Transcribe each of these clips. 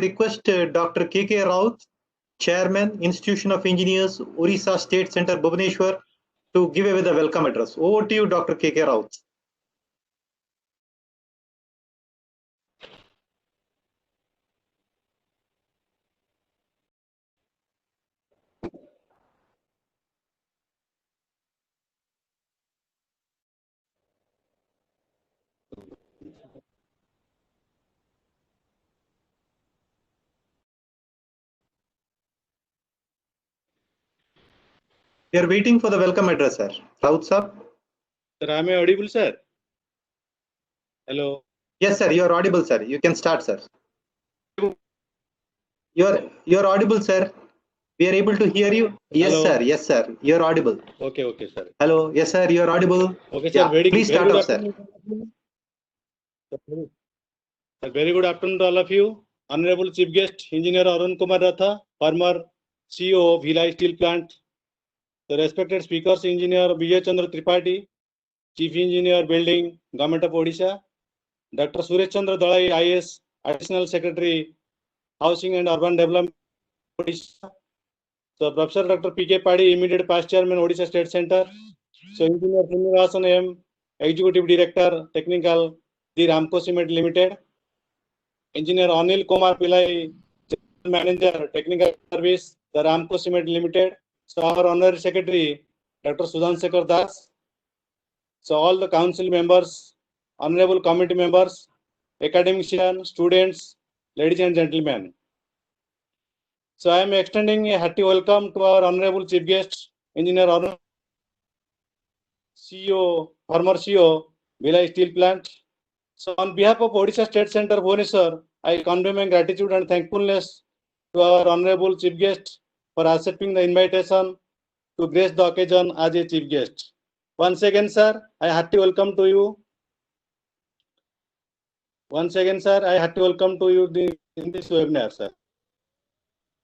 request Dr. K.K. Raut, Chairman, Institution of Engineers, Orissa State Center, Bhubaneswar, to give away the welcome address. Over to you, Dr. K.K. Raut. We are waiting for the welcome address, sir. Raut, sir. Sir, am I audible, sir? Hello. Yes, sir. You are audible, sir. You can start, sir. You are audible, sir. We are able to hear you. Yes, Hello. sir. Yes, sir. You are audible. Okay, sir. Hello. Yes, sir. You are audible. Okay, sir. Yeah. Please start off, sir. Very good afternoon to all of you. Honorable Chief Guest, Engineer Arun Kumar Ratha, former CEO of Bhilai Steel Plant. The respected speakers, Engineer Vijay Chandra Tripathi, Chief Engineer Building, Government of Odisha. Dr. Suresh Chandra Dalai, IS, Additional Secretary, Housing and Urban Development, Odisha. So, Professor Dr. P.K. Padi, Immediate Past Chairman, Odisha State Center. So, Engineer Srinivasan M, Executive Director, Technical, the Ramco Cement Limited. Engineer Anil Kumar Pillai, General Manager, Technical Service, the Ramco Cement Limited. So, our Honorary Secretary, Dr. Sudan Sekhar Das. So, all the council members, honorable committee members, academicians, students, ladies and gentlemen. So, I am extending a hearty welcome to our honorable chief guest, Engineer Arun, CEO, former CEO, Bhilai Steel Plant. So, on behalf of Odisha State Center, Bhubaneswar, I convey my gratitude and thankfulness to our honorable chief guest for accepting the invitation to grace the occasion as a chief guest. Once again, sir, I hearty welcome to you. Once again, sir, I hearty welcome to you in this webinar, sir.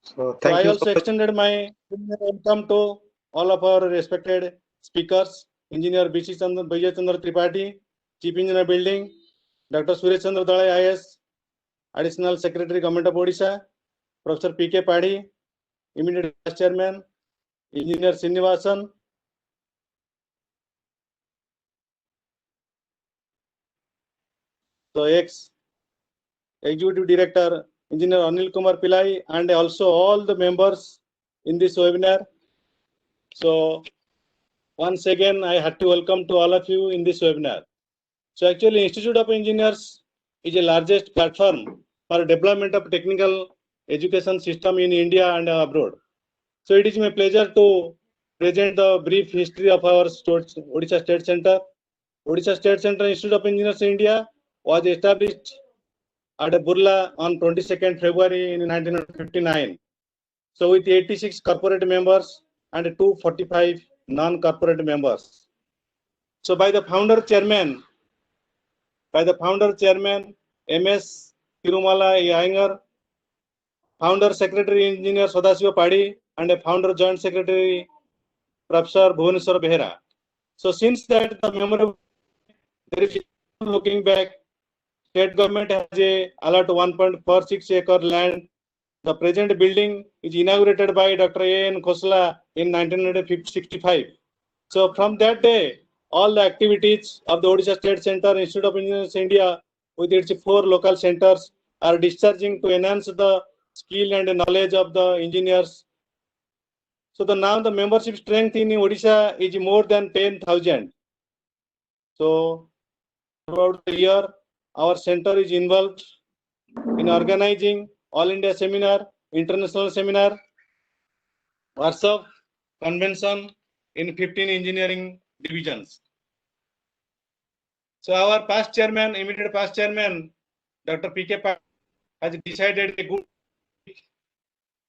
So, So, I you also extended my welcome to all of our respected speakers, Engineer Vijay Chandra Tripathi, Chief Engineer Building, Dr. Suresh Chandra Dalai, IS, Additional Secretary, Government of Odisha, Professor P.K. Padi, Immediate Vice Chairman, Engineer Srinivasan, so Executive Director, Engineer Anil Kumar Pillai, and also all the members in this webinar. So, once again, I had to welcome to all of you in this webinar. So, actually, Institute of Engineers is the largest platform for development of technical education system in India and abroad. So, it is my pleasure to present the brief history of our Odisha State Center. Odisha State Center Institute of Engineers in India was established at Burla on 22nd February in 1959. So, with 86 corporate members and 245 non-corporate members. So, by the founder chairman, MS Tirumala Iyengar, founder secretary engineer Sadasiva Padi, and a founder joint secretary Professor Bhubaneswar Behera. So, since that the memorable, there is looking back, state government has a allot 1.46 acre land. The present building is inaugurated by Dr. A.N. Khosla in 1965. So from that day, all the activities of the Odisha State Center Institute of Engineers India with its 4 local centers are discharging to enhance the skill and knowledge of the engineers. So now the membership strength in Odisha is more than 10,000. So throughout the year, our center is involved in organizing All India Seminar, International Seminar, workshop, convention in 15 engineering divisions. So our past chairman, immediate past chairman, Dr. P.K. has decided a good,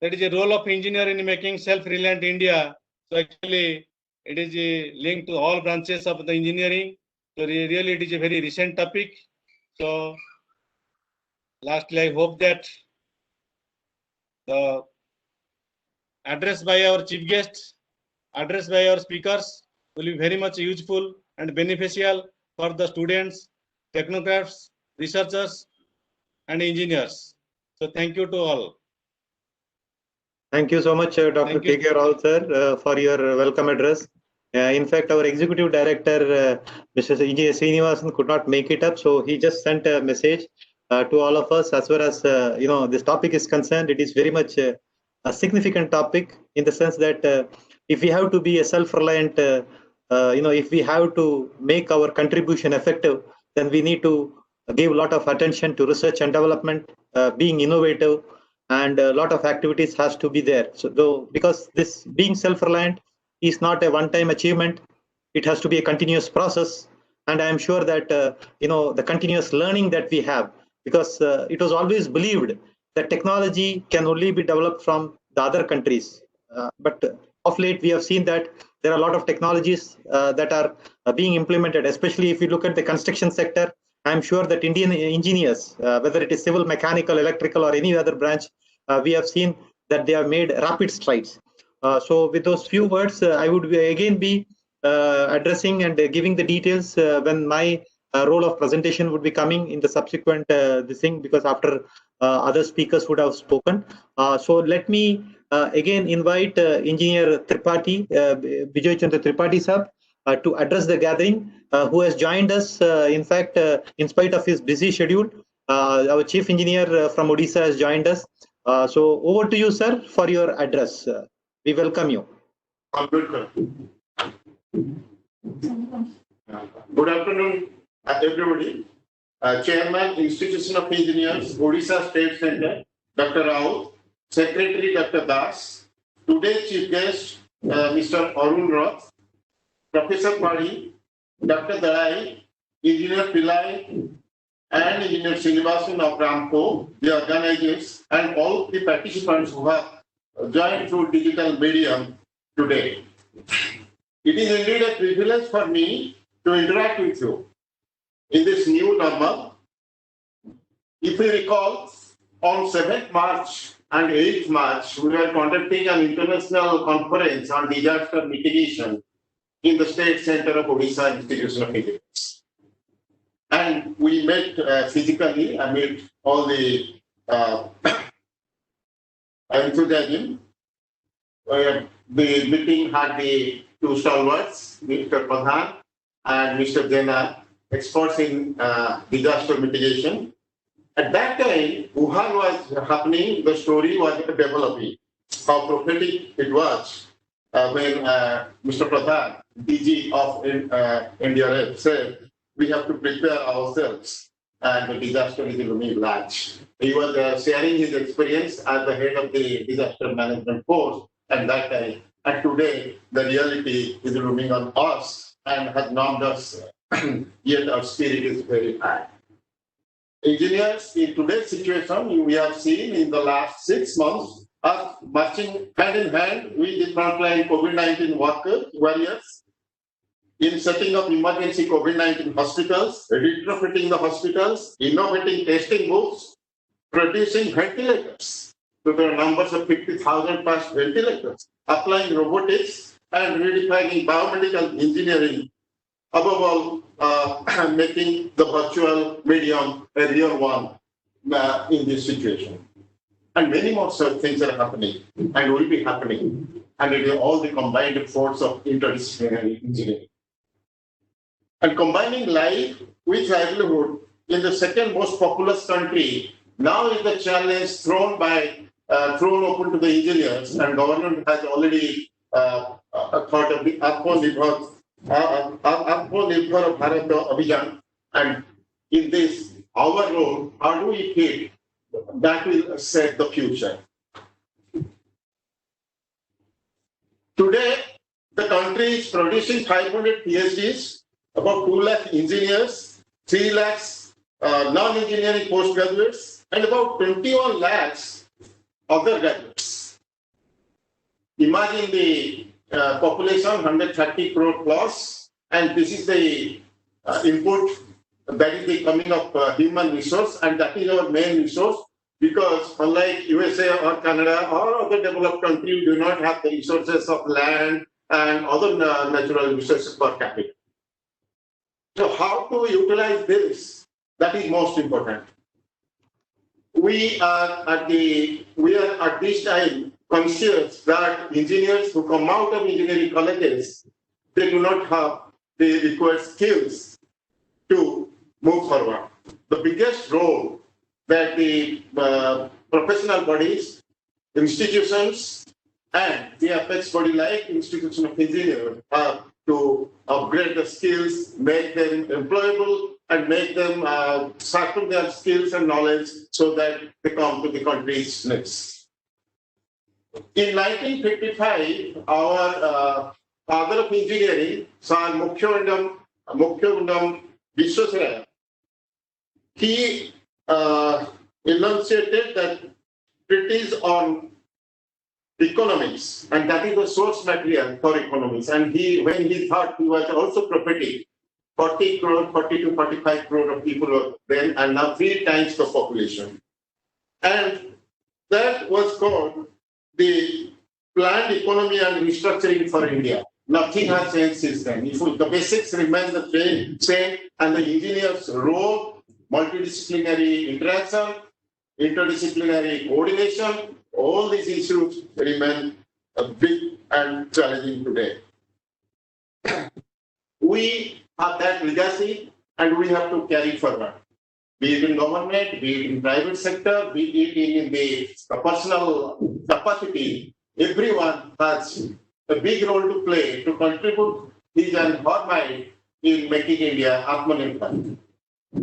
that is a role of engineer in making self-reliant India. So actually, it is a link to all branches of the engineering. So really, it is a very recent topic. So lastly, I hope that the address by our chief guests, address by our speakers will be very much useful and beneficial for the students, technocrats, researchers, and engineers. So thank you to all. Thank you so much, Dr. Thank you. K.K. Rao, sir, for your welcome address. In fact, our executive director, Mr. E.J. Srinivasan, could not make it up, so he just sent a message to all of us. As far as this topic is concerned, it is very much a significant topic in the sense that if we have to be a self-reliant, if we have to make our contribution effective, then we need to give a lot of attention to research and development, being innovative, and a lot of activities has to be there. So though, because this being self-reliant is not a one-time achievement, it has to be a continuous process. And I am sure that the continuous learning that we have, because it was always believed that technology can only be developed from the other countries, but of late we have seen that there are a lot of technologies that are being implemented, especially if you look at the construction sector. I'm sure that Indian engineers, whether it is civil, mechanical, electrical, or any other branch, we have seen that they have made rapid strides. So with those few words, I would again be addressing and giving the details when my role of presentation would be coming in the subsequent this thing, because after other speakers would have spoken. So let me again invite Engineer Tripathi, Vijay Chandra Tripathi Saab, to address the gathering, who has joined us, in fact, in spite of his busy schedule. Our Chief Engineer from Odisha has joined us. So over to you, sir, for your address. We welcome you. Good afternoon, everybody. Chairman, Institution of Engineers, Odisha State Center, Dr. Rao, Secretary Dr. Das, today's chief guest, Mr. Arun Roth, Professor Padi, Dr. Dalai, Engineer Pillai, and Engineer Srinivasan of Ramco, the organizers, and all the participants who have joined through digital medium today. It is indeed a privilege for me to interact with you in this new normal. If you recall, on 7th March and 8th March, we were conducting an international conference on disaster mitigation in the State Center of Odisha Institution of Engineers. And we met physically amid all the enthusiasm. The meeting had the two stalwarts, Mr. Pradhan and Mr. Jena, experts in disaster mitigation. At that time, Wuhan was happening, the story was developing. How prophetic it was when Mr. Pradhan, DG of India, said, we have to prepare ourselves and the disaster is looming large. He was sharing his experience as the head of the disaster management force at that time. And today, the reality is looming on us and has numbed us, yet our spirit is very high. Engineers, in today's situation, we have seen in the last 6 months, are marching hand in hand with the frontline COVID-19 warriors in setting up emergency COVID-19 hospitals, retrofitting the hospitals, innovating testing booths, producing ventilators. So there are numbers of 50,000 plus ventilators, applying robotics and redefining biomedical engineering. Above all, making the virtual medium a real one in this situation. And many more such things are happening and will be happening. And it is all the combined force of interdisciplinary engineering. And combining life with livelihood in the second most populous country now is the challenge thrown open to the engineers, and government has already thought of the Atmanirbhar Bharat Abhiyan, and in this, our role, how do we fit, that will set the future. Today, the country is producing 500 PhDs, about 2 lakh engineers, 3 lakhs non-engineering postgraduates, and about 21 lakhs other graduates. Imagine the population 130 crore plus, and this is the input, that is the coming of human resource, and that is our main resource, because unlike USA or Canada or other developed countries, do not have the resources of land and other natural resources per capita. So how to utilize this? That is most important. we are at this time conscious that engineers who come out of engineering colleges, they do not have the required skills to move forward. The biggest role that the professional bodies, institutions, and the apex body like institution of engineers have to upgrade the skills, make them employable, and make them sharpen their skills and knowledge so that they come to the country's needs. In 1955, our father of engineering, Sir Mukhyaundam Viswesvaraya, he enunciated that treatise on economics, and that is the source material for economics. And when he thought, he was also prophetic. 40 to 45 crore of people were then, and now 3 times the population. And that was called the planned economy and restructuring for India. Nothing has changed since then. If the basics remain the same, and the engineers' role, multidisciplinary interaction, interdisciplinary coordination, all these issues remain big and challenging today. We have that legacy, and we have to carry forward. Be it in government, be it in private sector, be it in the personal capacity, everyone has a big role to play to contribute his and her mind in making India Atmanirbhar.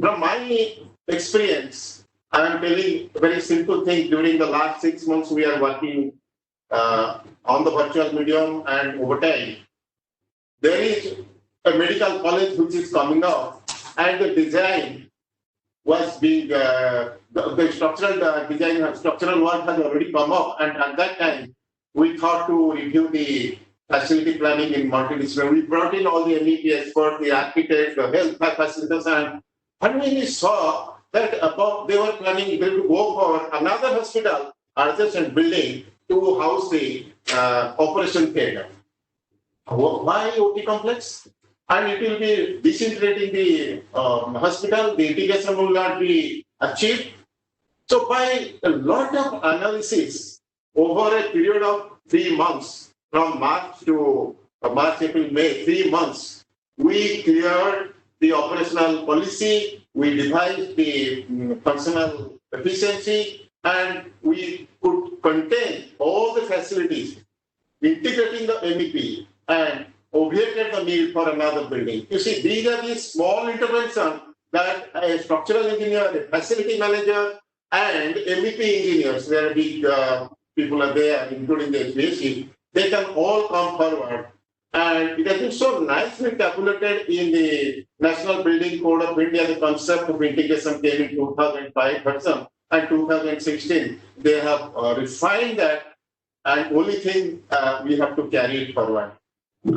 From my experience, I am telling a very simple thing. During the last 6 months, we are working on the virtual medium and over time. There is a medical college which is coming up, and the design was being, the structural work has already come up, and at that time, we thought to review the facility planning in multidisciplinary. We brought in all the MEP experts, the architects, the health facilitators, and when we saw that they were planning to go for another hospital, adjacent building, to house the operation theatre. Why OT complex? And it will be disintegrating the hospital, the integration will not be achieved. So by a lot of analysis over a period of 3 months, from March to March, April, May, 3 months, we cleared the operational policy, we devised the functional efficiency, and we could contain all the facilities, integrating the MEP and obviated the need for another building. You see, these are the small interventions that a structural engineer, a facility manager, and MEP engineers, where big people are there, including the HVAC, they can all come forward. And it has been so nicely calculated in the National Building Code of India. The concept of integration came in 2005, and 2016. They have refined that, and only thing we have to carry it forward.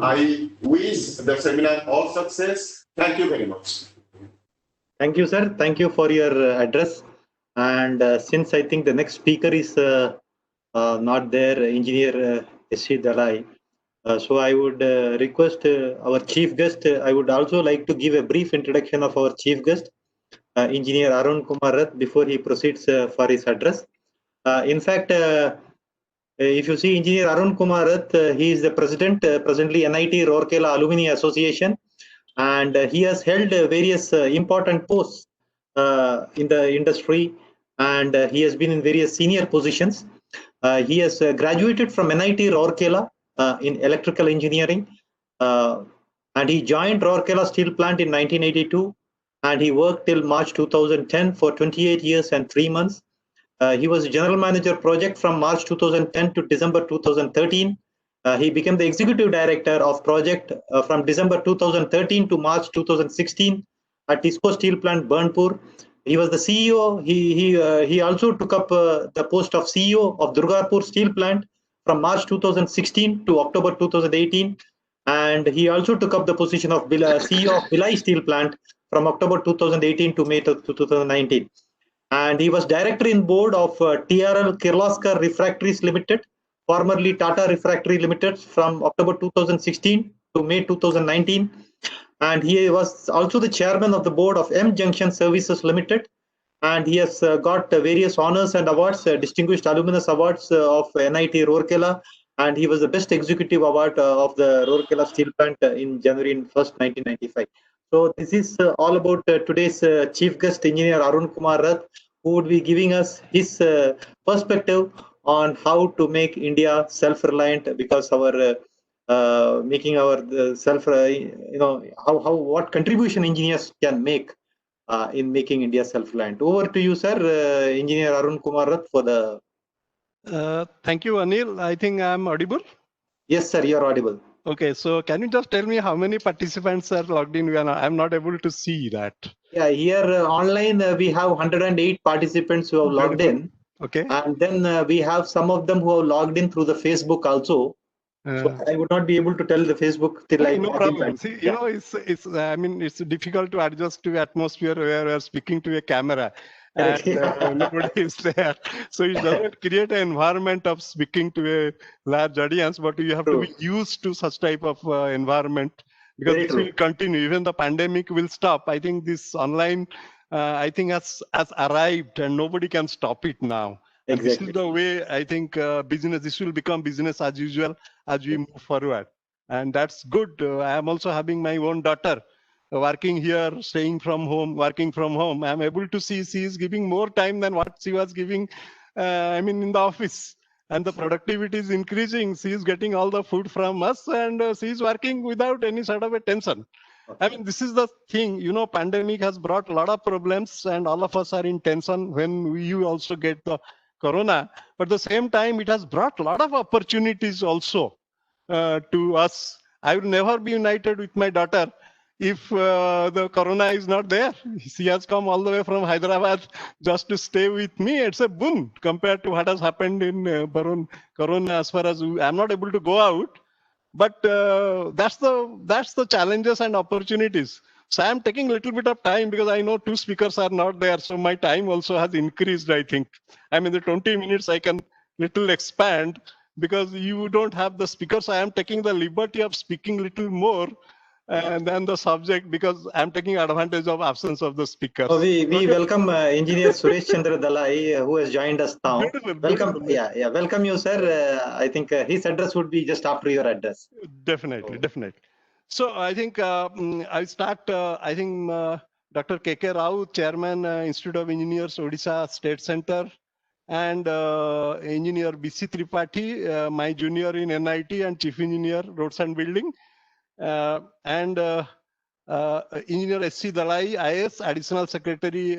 I wish the seminar all success. Thank you very much. Thank you, sir. Thank you for your address. And since I think the next speaker is not there, Engineer S.C. Dalai, so I would request our chief guest. I would also like to give a brief introduction of our chief guest, Engineer Arun Kumar, before he proceeds for his address. In fact, if you see Engineer Arun Kumar, he is the president, presently NIT Rourkela Alumni Association, and he has held various important posts in the industry, and he has been in various senior positions. He has graduated from NIT Rourkela in electrical engineering, and he joined Rourkela Steel Plant in 1982, and he worked till March 2010 for 28 years and 3 months. He was general manager project from March 2010 to December 2013. He became the executive director of project from December 2013 to March 2016 at TISCO Steel Plant, Burnpur. He was the CEO. He also took up the post of CEO of Durgapur Steel Plant from March 2016 to October 2018. And he also took up the position of CEO of Dalai Steel Plant from October 2018 to May 2019. And he was director in board of TRL Kirloskar Refractories Limited, formerly Tata Refractory Limited, from October 2016 to May 2019. And he was also the chairman of the board of M Junction Services Limited and he has got various honors and awards, distinguished alumnus awards of NIT Rourkela, and he was the best executive award of the Rourkela steel plant in January 1st, 1995. So this is all about today's chief guest engineer Arun Kumar Rath, who would be giving us his perspective on how to make India self-reliant, because our making our self, how what contribution engineers can make in making India self-reliant. Over to you, sir, Engineer Arun Kumar Rath, for the. Thank you, Anil. I think I'm audible. Yes, sir, you are audible. Okay, so can you just tell me how many participants are logged in? I'm not able to see that. Yeah, here online we have 108 participants who have logged in. Okay. And then we have some of them who have logged in through the Facebook also. So I would not be able to tell the Facebook till I. No problem. See, you know, it's. I mean, it's difficult to adjust to atmosphere where we're speaking to a camera, and nobody is there. So it doesn't create an environment of speaking to a large audience, but you have to be used to such type of environment, because this will continue. Even the pandemic will stop. I think this online, I think has arrived, and nobody can stop it now. Exactly. This is the way I think business. This will become business as usual as we move forward, and that's good. I am also having my own daughter working here, staying from home, working from home. I am able to see she is giving more time than what she was giving. In the office, and the productivity is increasing. She is getting all the food from us, and she is working without any sort of a tension. I mean, this is the thing, you know, pandemic has brought a lot of problems, and all of us are in tension when you also get the corona. But at the same time, it has brought a lot of opportunities also to us. I will never be united with my daughter if the corona is not there. She has come all the way from Hyderabad just to stay with me. It's a boon compared to what has happened in corona, as far as I'm not able to go out. But that's the challenges and opportunities. So I'm taking a little bit of time because I know two speakers are not there. So my time also has increased, I think. I mean, the 20 minutes I can little expand because you don't have the speakers. I am taking the liberty of speaking little more than the subject because I'm taking advantage of absence of the speakers. Oh, we welcome Engineer Suresh Chandra Dalai, who has joined us now. Welcome. Yeah, welcome you, sir. I think his address would be just after your address. Definitely. So I think I start, Dr. K.K. Rao, Chairman, Institute of Engineers, Odisha State Center, and Engineer B.C. Tripathi, my junior in NIT and Chief Engineer, Roads and Building, and Engineer S.C. Dalai, IS, Additional Secretary,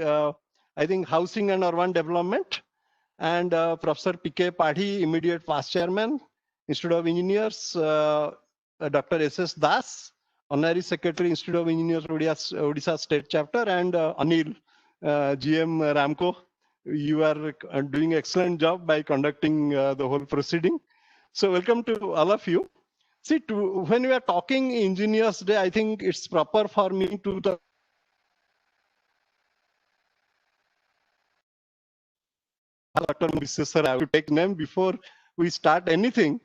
Housing and Urban Development, and Professor P.K. Padhi, Immediate Past Chairman, Institute of Engineers, Dr. S.S. Das, Honorary Secretary, Institute of Engineers, Odisha State Chapter, and Anil, GM Ramco. You are doing an excellent job by conducting the whole proceeding. So welcome to all of you. See, when we are talking Engineers Day, I think it's proper for me to Dr. Visweswar, I have to take name before we start anything.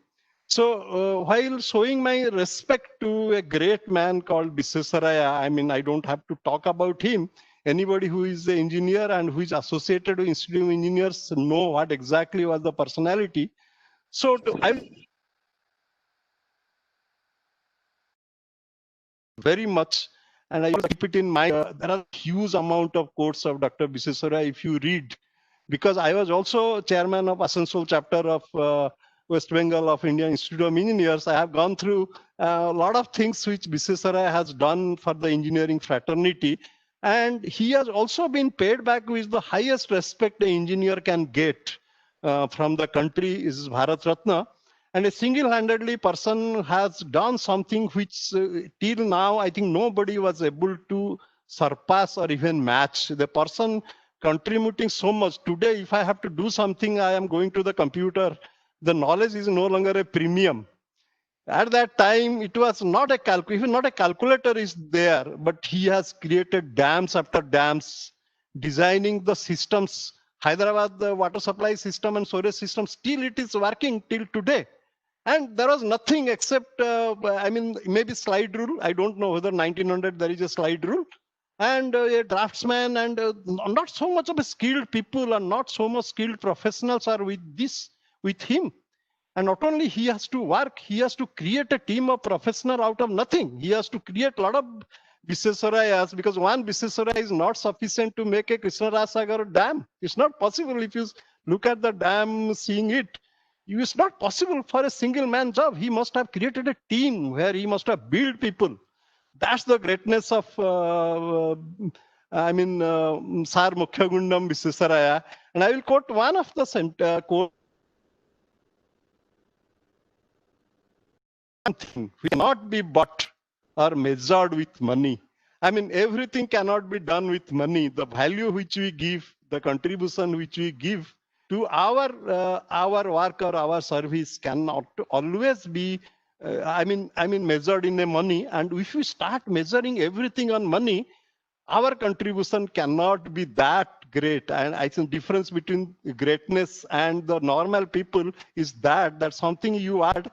So while showing my respect to a great man called Visweswaraya, I mean, I don't have to talk about him. Anybody who is an engineer and who is associated with Institute of Engineers know what exactly was the personality. So I very much, and I keep it in mind. There are a huge amount of quotes of Dr. Visweswaraya if you read, because I was also chairman of Asansol chapter of West Bengal of Indian Institute of Engineers. I have gone through a lot of things which Visweswaraya has done for the engineering fraternity. And he has also been paid back with the highest respect an engineer can get from the country, is Bharat Ratna. And a single-handedly person has done something which till now, I think nobody was able to surpass or even match. The person contributing so much. Today, if I have to do something, I am going to the computer. The knowledge is no longer a premium. At that time, it was not a calculator, even not a calculator is there, but he has created dams after dams, designing the systems. Hyderabad, the water supply system and Suresh system, still it is working till today. And there was nothing except, maybe slide rule. I don't know whether 1900 there is a slide rule. and a draftsman, and not so much of a skilled people and not so much skilled professionals are with him. And not only he has to work, he has to create a team of professionals out of nothing. He has to create a lot of Viseswarayas, because one Viseswaraya is not sufficient to make a Krishnarasagar dam. It's not possible. If you look at the dam, seeing it, it's not possible for a single man job. He must have created a team where he must have built people. That's the greatness of, Sar Mukhyagundam Viseswaraya. And I will quote one of the quote. Something which cannot be bought or measured with money. I mean, everything cannot be done with money. The value which we give, the contribution which we give to our work or our service cannot always be, measured in a money. And if we start measuring everything on money, our contribution cannot be that great. And I think difference between greatness and the normal people is that something you add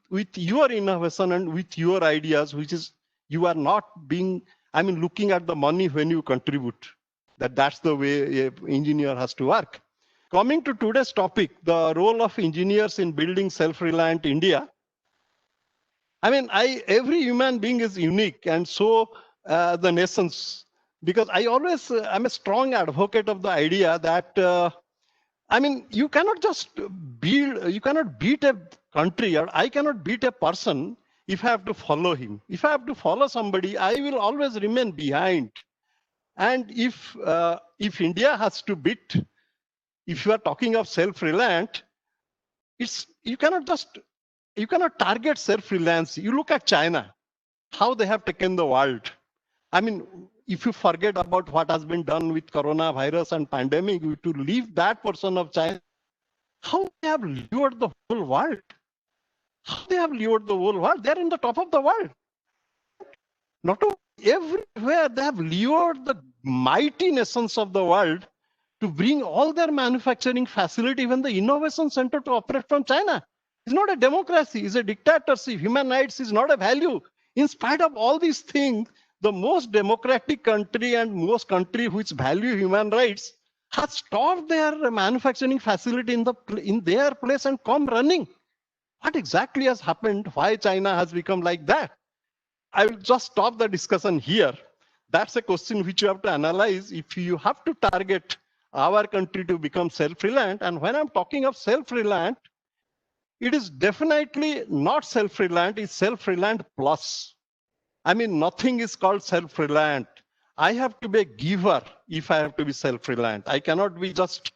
with your innovation and with your ideas, which is you are not being, looking at the money when you contribute. That's the way an engineer has to work. Coming to today's topic, the role of engineers in building self-reliant India. Every human being is unique, and so the nations, because I always am a strong advocate of the idea that you cannot just you cannot beat a country, or I cannot beat a person if I have to follow him. If I have to follow somebody, I will always remain behind. And if India has to beat, if you are talking of self-reliant, you cannot target self-reliance. You look at China, how they have taken the world. If you forget about what has been done with coronavirus and pandemic, to leave that portion of China, how they have lured the whole world. How they have lured the whole world. They're in the top of the world. Not only everywhere, they have lured the mighty nations of the world to bring all their manufacturing facility, even the innovation center, to operate from China. It's not a democracy, it's a dictatorship. Human rights is not a value. In spite of all these things, the most democratic country and most country which value human rights has stopped their manufacturing facility in their place and come running. What exactly has happened? Why China has become like that? I will just stop the discussion here. That's a question which you have to analyze if you have to target our country to become self-reliant. And when I'm talking of self-reliant, it is definitely not self-reliant, it's self-reliant plus. Nothing is called self-reliant. I have to be a giver if I have to be self-reliant. I cannot just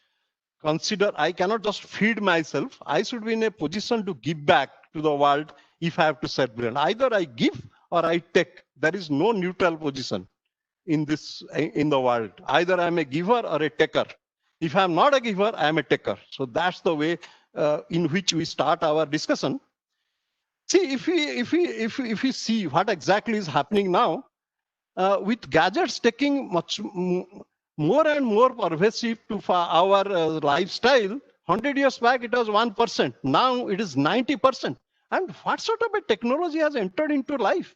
feed myself. I should be in a position to give back to the world if I have to self-reliant. Either I give or I take. There is no neutral position in the world. Either I'm a giver or a taker. If I'm not a giver, I'm a taker. So that's the way in which we start our discussion. See, if we see what exactly is happening now, with gadgets taking much more and more pervasive to our lifestyle, 100 years back it was 1%. Now it is 90%. And what sort of a technology has entered into life?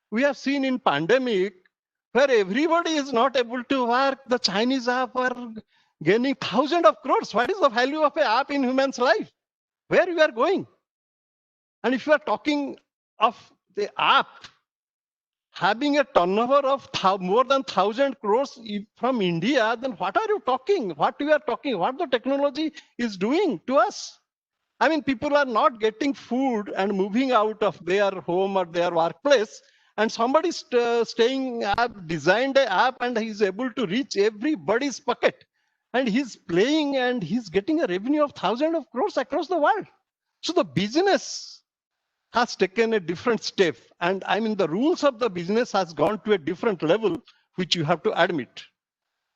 We have seen in pandemic, where everybody is not able to work, the Chinese app are gaining thousands of crores. What is the value of an app in human's life? Where we are going? And if you are talking of the app having a turnover of more than 1,000 crores from India, then what are you talking? What we are talking? What the technology is doing to us? People are not getting food and moving out of their home or their workplace, and somebody designed an app and he's able to reach everybody's pocket, and he's playing and he's getting a revenue of thousands of crores across the world. So the business has taken a different step, and the rules of the business has gone to a different level, which you have to admit.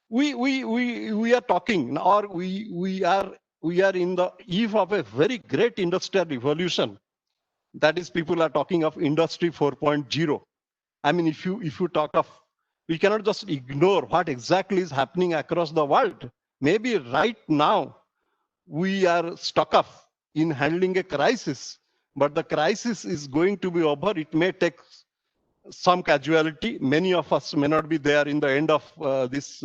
We are talking, or we are in the eve of a very great industrial revolution. That is, people are talking of Industry 4.0. If you talk of, we cannot just ignore what exactly is happening across the world. Maybe right now we are stuck up in handling a crisis, but the crisis is going to be over. It may take some casualty. Many of us may not be there in the end of this.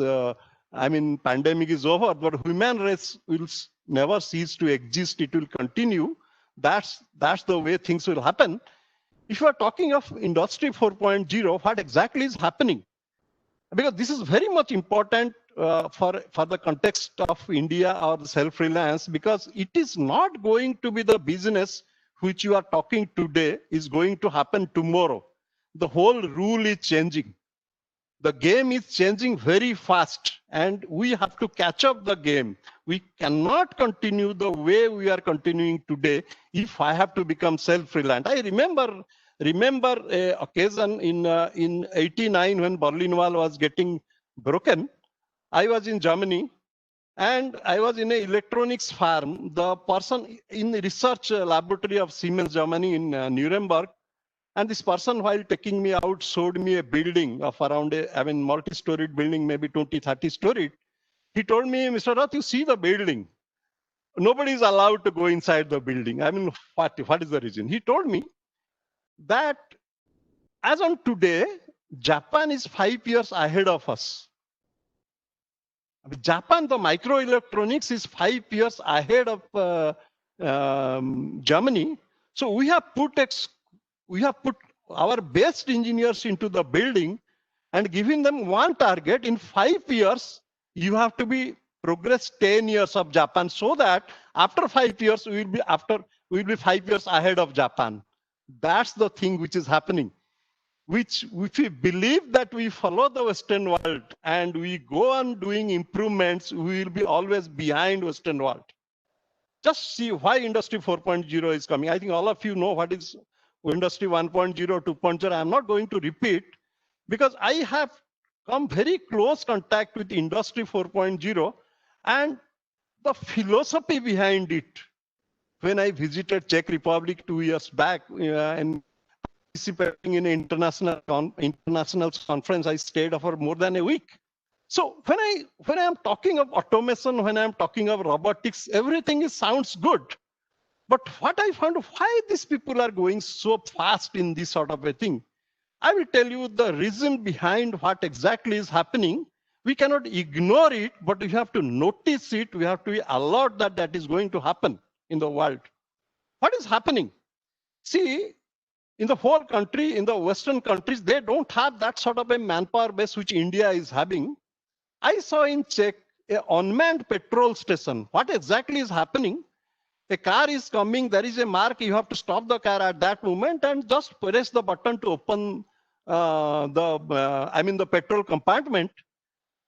Pandemic is over, but human race will never cease to exist. It will continue. That's the way things will happen. If you are talking of Industry 4.0, what exactly is happening? Because this is very much important for the context of India or the self-reliance, because it is not going to be the business which you are talking today is going to happen tomorrow. The whole rule is changing. The game is changing very fast, and we have to catch up the game. We cannot continue the way we are continuing today if I have to become self-reliant. I remember a occasion in '89 when Berlin Wall was getting broken. I was in Germany, and I was in an electronics farm. The person in the research laboratory of Siemens Germany in Nuremberg. And this person, while taking me out, showed me a building of around multi-storied building, maybe 20, 30 storied. He told me, Mr. Rath, you see the building. Nobody is allowed to go inside the building. What is the reason? He told me that as on today, Japan is 5 years ahead of us. Japan, the microelectronics is 5 years ahead of Germany. So we have put our best engineers into the building and giving them one target. In 5 years, you have to be progress 10 years of Japan, so that after 5 years, we will be 5 years ahead of Japan. That's the thing which is happening. Which if we believe that we follow the Western world and we go on doing improvements, we will be always behind Western world. Just see why Industry 4.0 is coming. I think all of you know what is Industry 1.0, 2.0. I'm not going to repeat, because I have come very close contact with Industry 4.0 and the philosophy behind it. When I visited Czech Republic 2 years back and participating in an international conference, I stayed for more than a week. So when I am talking of automation, when I am talking of robotics, everything sounds good. But what I found, why these people are going so fast in this sort of a thing, I will tell you the reason behind what exactly is happening. We cannot ignore it, but we have to notice it. We have to be alert that that is going to happen in the world. What is happening? See, in the whole country, in the Western countries, they don't have that sort of a manpower base which India is having. I saw in Czech an unmanned petrol station. What exactly is happening? A car is coming, there is a mark, you have to stop the car at that moment and just press the button to open the petrol compartment.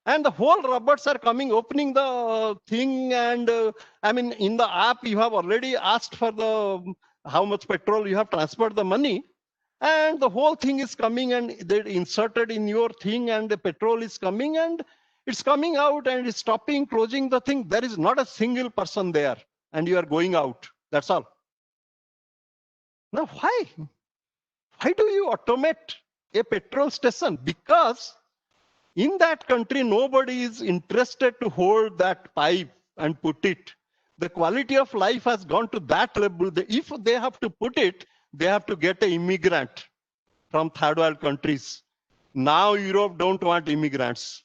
And the whole robots are coming, opening the thing, and in the app you have already asked for how much petrol you have transferred the money, and the whole thing is coming and they inserted in your thing, and the petrol is coming and it's coming out and it's stopping, closing the thing. There is not a single person there, and you are going out. That's all. Now, why? Why do you automate a petrol station? Because in that country, nobody is interested to hold that pipe and put it. The quality of life has gone to that level. If they have to put it, they have to get an immigrant from third world countries. Now Europe don't want immigrants.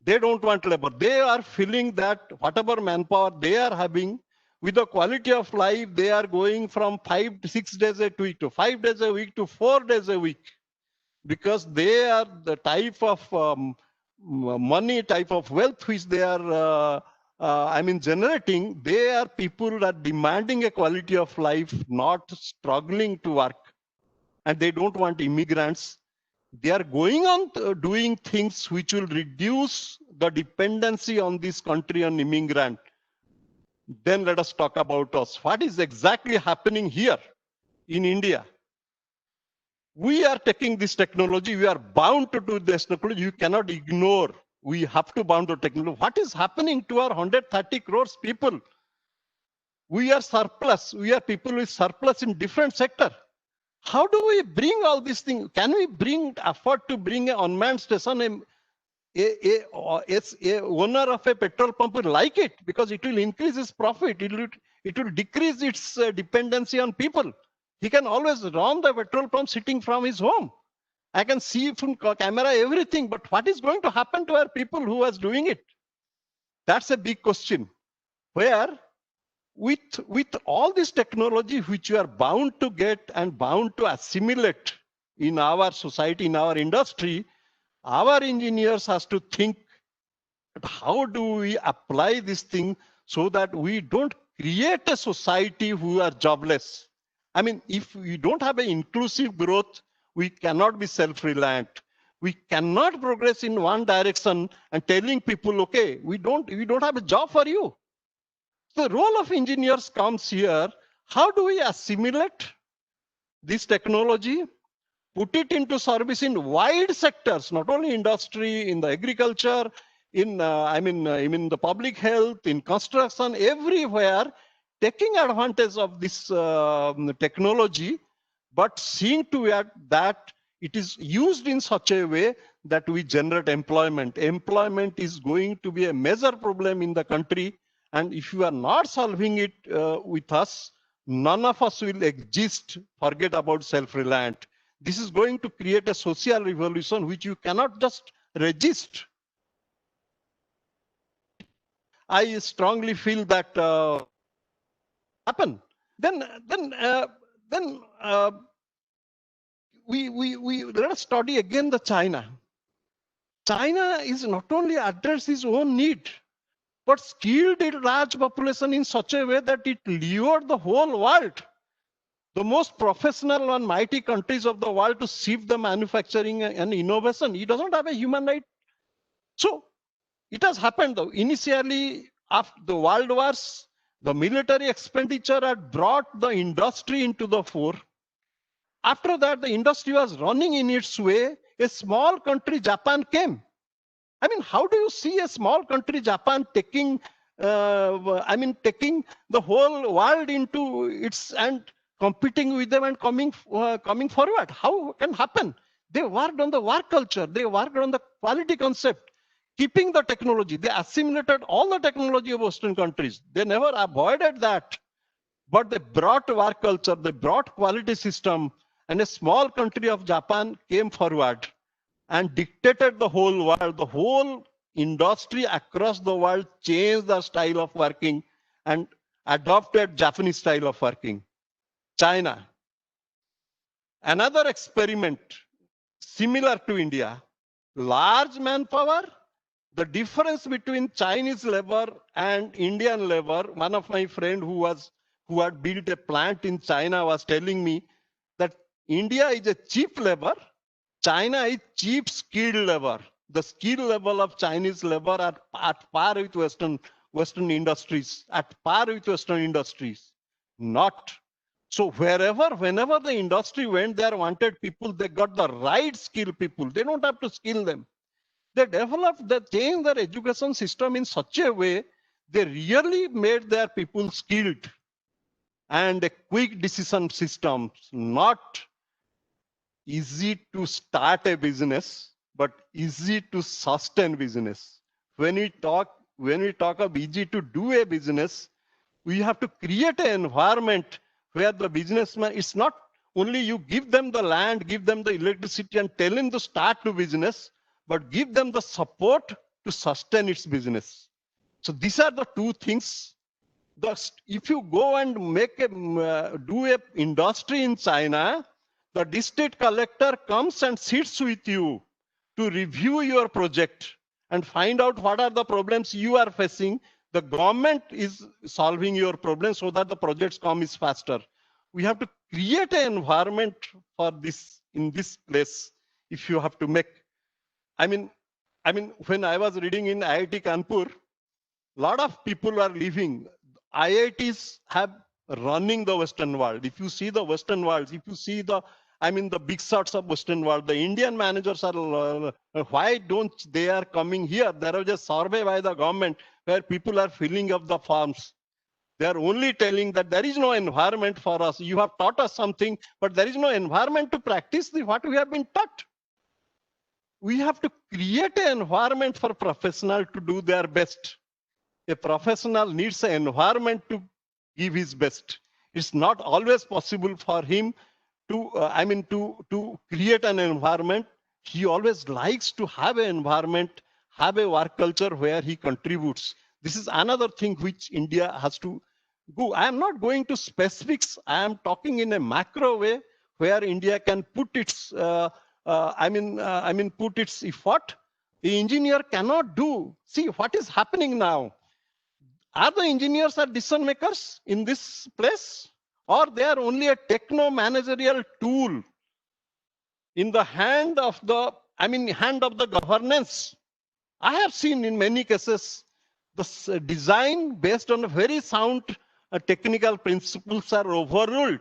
They don't want labor. They are feeling that whatever manpower they are having, with the quality of life, they are going from 5 to 6 days a week to 5 days a week to 4 days a week. Because they are the type of money, type of wealth which they are generating. They are people that are demanding a quality of life, not struggling to work. And they don't want immigrants. They are going on doing things which will reduce the dependency on this country on immigrant. Then let us talk about us. What is exactly happening here in India? We are taking this technology. We are bound to do this technology. You cannot ignore. We have to bound to technology. What is happening to our 130 crores people? We are surplus. We are people with surplus in different sector. How do we bring all these things? Can we afford to bring an unmanned station? A owner of a petrol pump will like it because it will increase his profit. It will decrease its dependency on people. He can always run the petrol pump sitting from his home. I can see from camera everything, but what is going to happen to our people who was doing it? That's a big question. Where with all this technology which you are bound to get and bound to assimilate in our society, in our industry, our engineers has to think how do we apply this thing so that we don't create a society who are jobless. I mean, if we don't have an inclusive growth, we cannot be self-reliant. We cannot progress in one direction and telling people, okay, we don't have a job for you. The role of engineers comes here. How do we assimilate this technology, put it into service in wide sectors, not only industry, in the agriculture, in the public health, in construction, everywhere, taking advantage of this technology, but seeing to it that it is used in such a way that we generate employment. Employment is going to be a major problem in the country. And if you are not solving it with us, none of us will exist, forget about self-reliant. This is going to create a social revolution which you cannot just resist. I strongly feel that happen. Then we let us study again the China. China is not only address its own need, but skilled a large population in such a way that it lured the whole world, the most professional and mighty countries of the world, to shift the manufacturing and innovation. It doesn't have a human right. So it has happened though. Initially, after the world wars, the military expenditure had brought the industry into the fore. After that, the industry was running in its way. A small country, Japan, came. I mean, how do you see a small country, Japan, taking the whole world into its and competing with them and coming forward? How can happen? They worked on the work culture. They worked on the quality concept, keeping the technology. They assimilated all the technology of Western countries. They never avoided that, but they brought work culture. They brought quality system, and a small country of Japan came forward and dictated the whole world. The whole industry across the world changed the style of working and adopted Japanese style of working. China, another experiment similar to India, large manpower. The difference between Chinese labor and Indian labor, one of my friend who had built a plant in China was telling me that India is a cheap labor, China is cheap skilled labor. The skill level of Chinese labor are at par with Western industries, at par with Western industries. Not. So whenever the industry went there, wanted people, they got the right skill people. They don't have to skill them. They developed, they changed their education system in such a way, they really made their people skilled. And a quick decision systems, not easy to start a business, but easy to sustain business. When we talk of easy to do a business, we have to create an environment where the businessman, it's not only you give them the land, give them the electricity and tell them to start to business, but give them the support to sustain its business. So these are the two things. If you go and do a industry in China, the district collector comes and sits with you to review your project and find out what are the problems you are facing. The government is solving your problems so that the projects come is faster. We have to create an environment for this in this place. If you have to make, I mean, when I was reading in IIT Kanpur, a lot of people are leaving. IITs have running the Western world. If you see the Western world, if you see the big shots of Western world, the Indian managers are, why don't they are coming here? There was a survey by the government where people are filling up the forms. They are only telling that there is no environment for us. You have taught us something, but there is no environment to practice what we have been taught. We have to create an environment for professionals to do their best. A professional needs an environment to give his best. It's not always possible for him to create an environment. He always likes to have an environment, have a work culture where he contributes. This is another thing which India has to do. I am not going to specifics. I am talking in a macro way where India can put its, put its effort. The engineer cannot do. See what is happening now. Are the engineers are decision makers in this place, or they are only a techno-managerial tool in the hand of the, hand of the governance? I have seen in many cases the design based on a very sound technical principles are overruled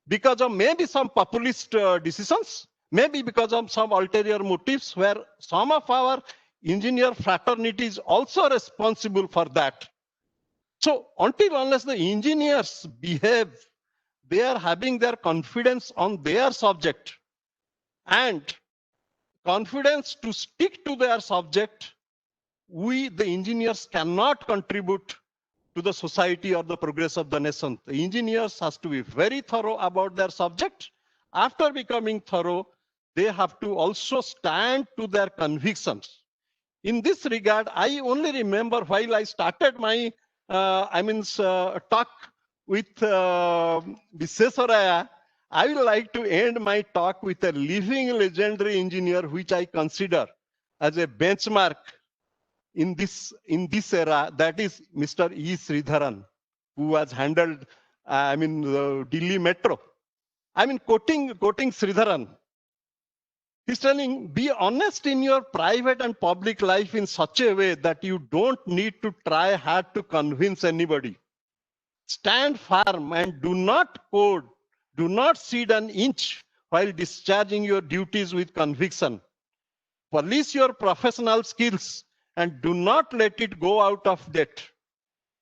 because of maybe some populist decisions, maybe because of some ulterior motives where some of our engineer fraternity is also responsible for that. So until unless the engineers behave, they are having their confidence on their subject and confidence to stick to their subject, we, the engineers, cannot contribute to the society or the progress of the nation. The engineers has to be very thorough about their subject. After becoming thorough, they have to also stand to their convictions. In this regard, I only remember while I started my talk with Viseswaraya, I would like to end my talk with a living legendary engineer which I consider as a benchmark in this era, that is Mr. E. Sridharan, who has handled the Delhi Metro. Quoting Sridharan, he's telling, be honest in your private and public life in such a way that you don't need to try hard to convince anybody. Stand firm and do not code, do not cede an inch while discharging your duties with conviction. Police your professional skills and do not let it go out of date.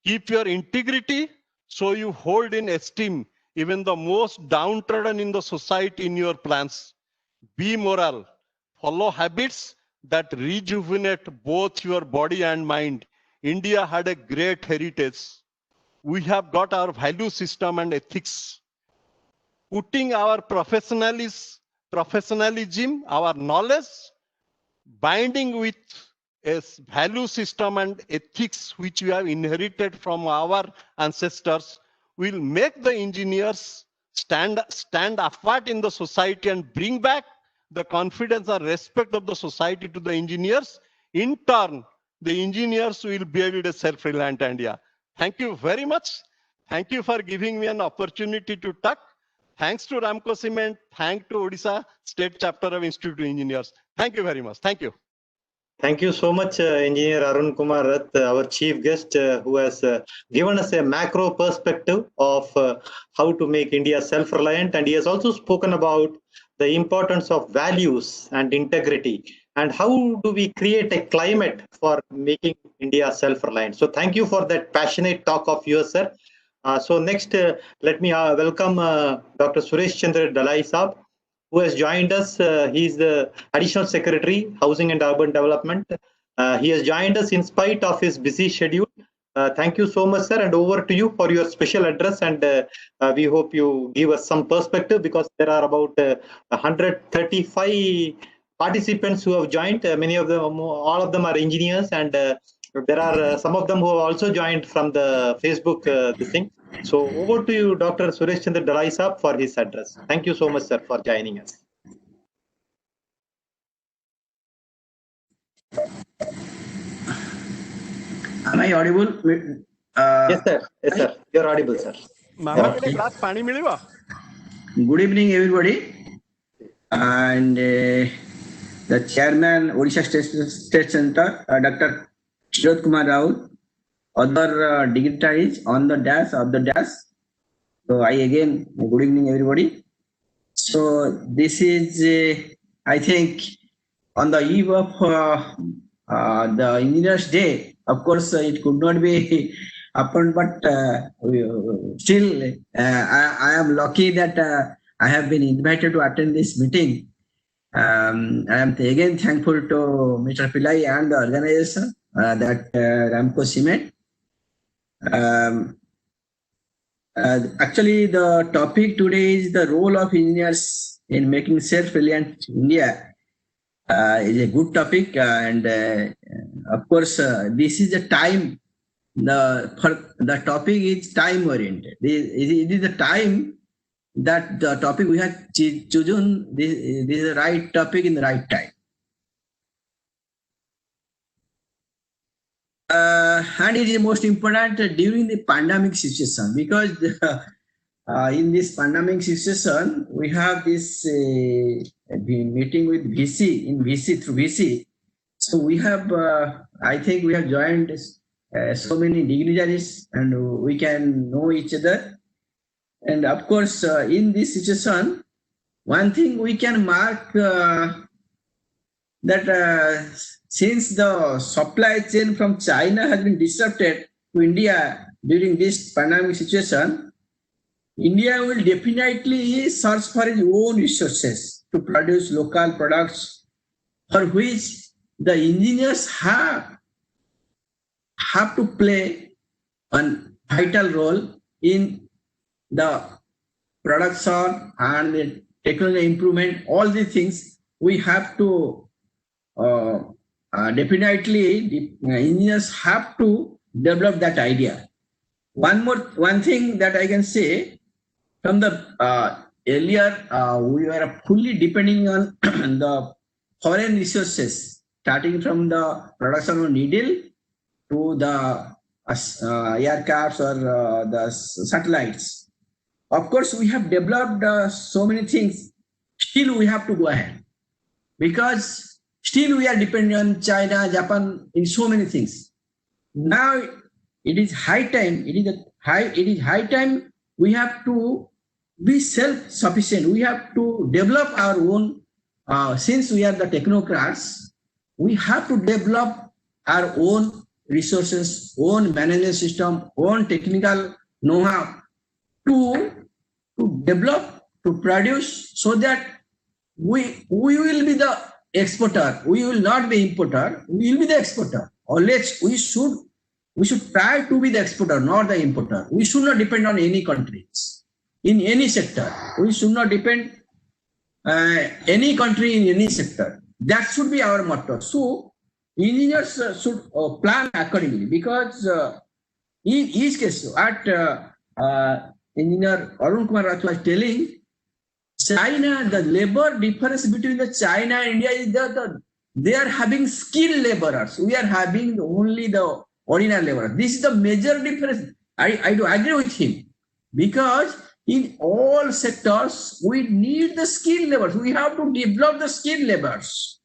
Keep your integrity so you hold in esteem even the most downtrodden in the society in your plans. Be moral. Follow habits that rejuvenate both your body and mind. India had a great heritage. We have got our value system and ethics. Putting our professionalism, our knowledge, binding with a value system and ethics which we have inherited from our ancestors will make the engineers stand apart in the society and bring back the confidence and respect of the society to the engineers. In turn, the engineers will build a self-reliant India. Thank you very much. Thank you for giving me an opportunity to talk. Thanks to Ramco Cement. Thanks to Odisha State Chapter of Institute of Engineers. Thank you very much. Thank you. Thank you so much, Engineer Arun Kumar Rath, our chief guest, who has given us a macro perspective of how to make India self-reliant. And he has also spoken about the importance of values and integrity and how do we create a climate for making India self-reliant. So thank you for that passionate talk of yours, sir. So next, let me welcome Dr. Suresh Chandra Dalai Saab, who has joined us. He is the Additional Secretary, Housing and Urban Development. He has joined us in spite of his busy schedule. Thank you so much, sir, and over to you for your special address. And we hope you give us some perspective because there are about 135 participants who have joined. Many of them, all of them are engineers, and there are some of them who have also joined from the Facebook this thing. So over to you, Dr. Suresh Chandra Dalai Saab, for his address. Thank you so much, sir, for joining us. Am I audible? Yes, sir. Yes, sir. You're audible, sir. Good evening, everybody. And the chairman, Odisha State Center, Dr. Kumar Rao, other dignitaries on the dash of the dash. So I again, good evening, everybody. So this is, I think, on the eve of the Engineers Day. Of course, it could not be happened, but still, I am lucky that I have been invited to attend this meeting. I am again thankful to Mr. Pillai and the organization, that Ramco Cement. Actually, the topic today is the role of engineers in making self-reliant India. Is a good topic, and of course, this is the time. The topic is time oriented. It is the time that the topic we have chosen. This is the right topic in the right time. And it is most important during the pandemic situation, because in this pandemic situation, we have this meeting with VC through VC. So we have, I think we have joined so many dignitaries, and we can know each other. And of course, in this situation, one thing we can mark that since the supply chain from China has been disrupted to India during this pandemic situation, India will definitely search for its own resources to produce local products, for which the engineers have to play a vital role in the production and the technology improvement. All these things we have to definitely the engineers have to develop that idea. One thing that I can say, from the earlier we were fully depending on the foreign resources, starting from the production of needle to the aircrafts or the satellites. Of course, we have developed so many things. Still, we have to go ahead, because still we are dependent on China, Japan in so many things. Now it is high time. It is high time we have to be self-sufficient. We have to develop our own. Since we are the technocrats, we have to develop our own resources, own management system, own technical know-how to develop, to produce, so that we will be the exporter. We will not be importer. We will be the exporter. Or we should try to be the exporter, not the importer. We should not depend on any countries in any sector. We should not depend any country in any sector. That should be our motto. So engineers should plan accordingly, because in each case, at engineer Arun Kumar was telling, China, the labor difference between the China and India is that they are having skilled laborers. We are having only the ordinary laborers. This is the major difference. I do agree with him, because in all sectors we need the skilled laborers. We have to develop the skilled laborers.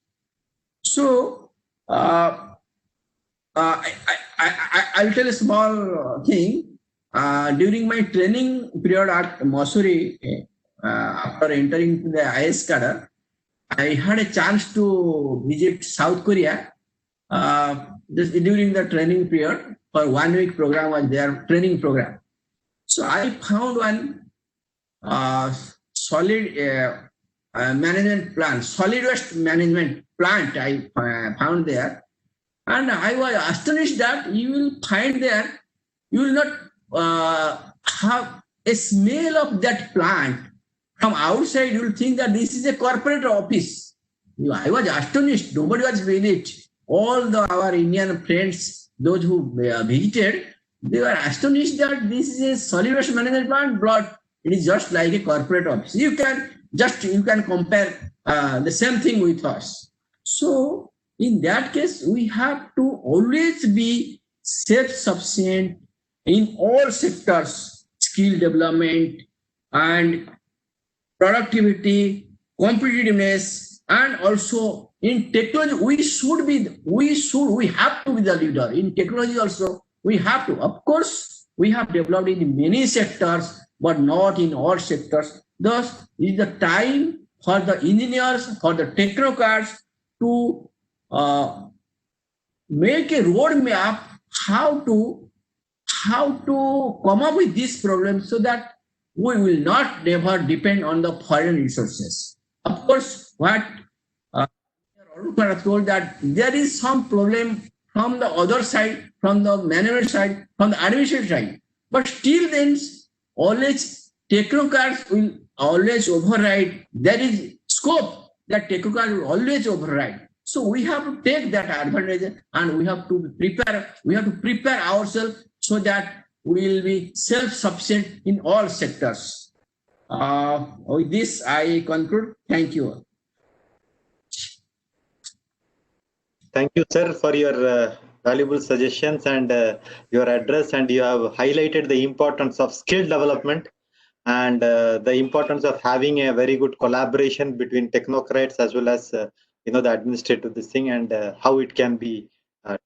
So I'll tell a small thing. During my training period at Masuri, after entering the IS cadre, I had a chance to visit South Korea. During the training period, for 1 week program was their training program. So I found one solid management plan, solid waste management plant I found there. And I was astonished that you will find there, you will not have a smell of that plant. From outside, you will think that this is a corporate office. I was astonished. Nobody was in it. All our Indian friends, those who visited, they were astonished that this is a solid waste management plant, but it is just like a corporate office. You can compare the same thing with us. So in that case, we have to always be self-sufficient in all sectors, skill development and productivity, competitiveness, and also in technology, we have to be the leader. In technology also, we have to. Of course, we have developed in many sectors, but not in all sectors. Thus, it is the time for the engineers, for the technocrats to make a roadmap how to come up with these problems, so that we will not never depend on the foreign resources. Of course, what Arun told, that there is some problem from the other side, from the management side, from the administrative side. But still then, always technocrats will always override. There is scope that technocrats will always override. So we have to take that advantage and we have to prepare. We have to prepare ourselves so that we will be self-sufficient in all sectors. With this, I conclude. Thank you. Thank you, sir, for your valuable suggestions and your address. And you have highlighted the importance of skill development and the importance of having a very good collaboration between technocrats as well as the administrative this thing, and how it can be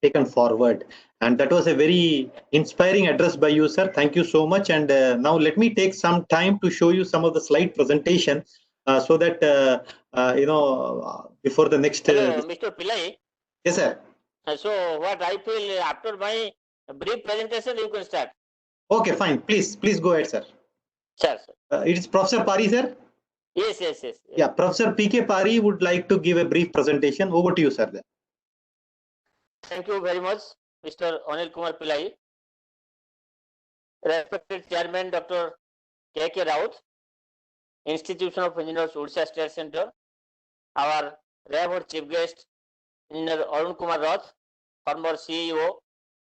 taken forward. And that was a very inspiring address by you, sir. Thank you so much. And now let me take some time to show you some of the slide presentation so that before the next. Hello, Mr. Pillai. Yes, sir. So what I feel after my brief presentation, you can start. Okay, fine. Please go ahead, sir. Sure, sir. It is Professor Pari, sir. Yes. Yeah, Professor P.K. Pari would like to give a brief presentation. Over to you, sir. Thank you very much, Mr. Anil Kumar Pillai. Respected Chairman Dr. K.K. Raut, Institution of Engineers, Odisha State Center. Our Reverend Chief Guest, Engineer Arun Kumar Raut, former CEO,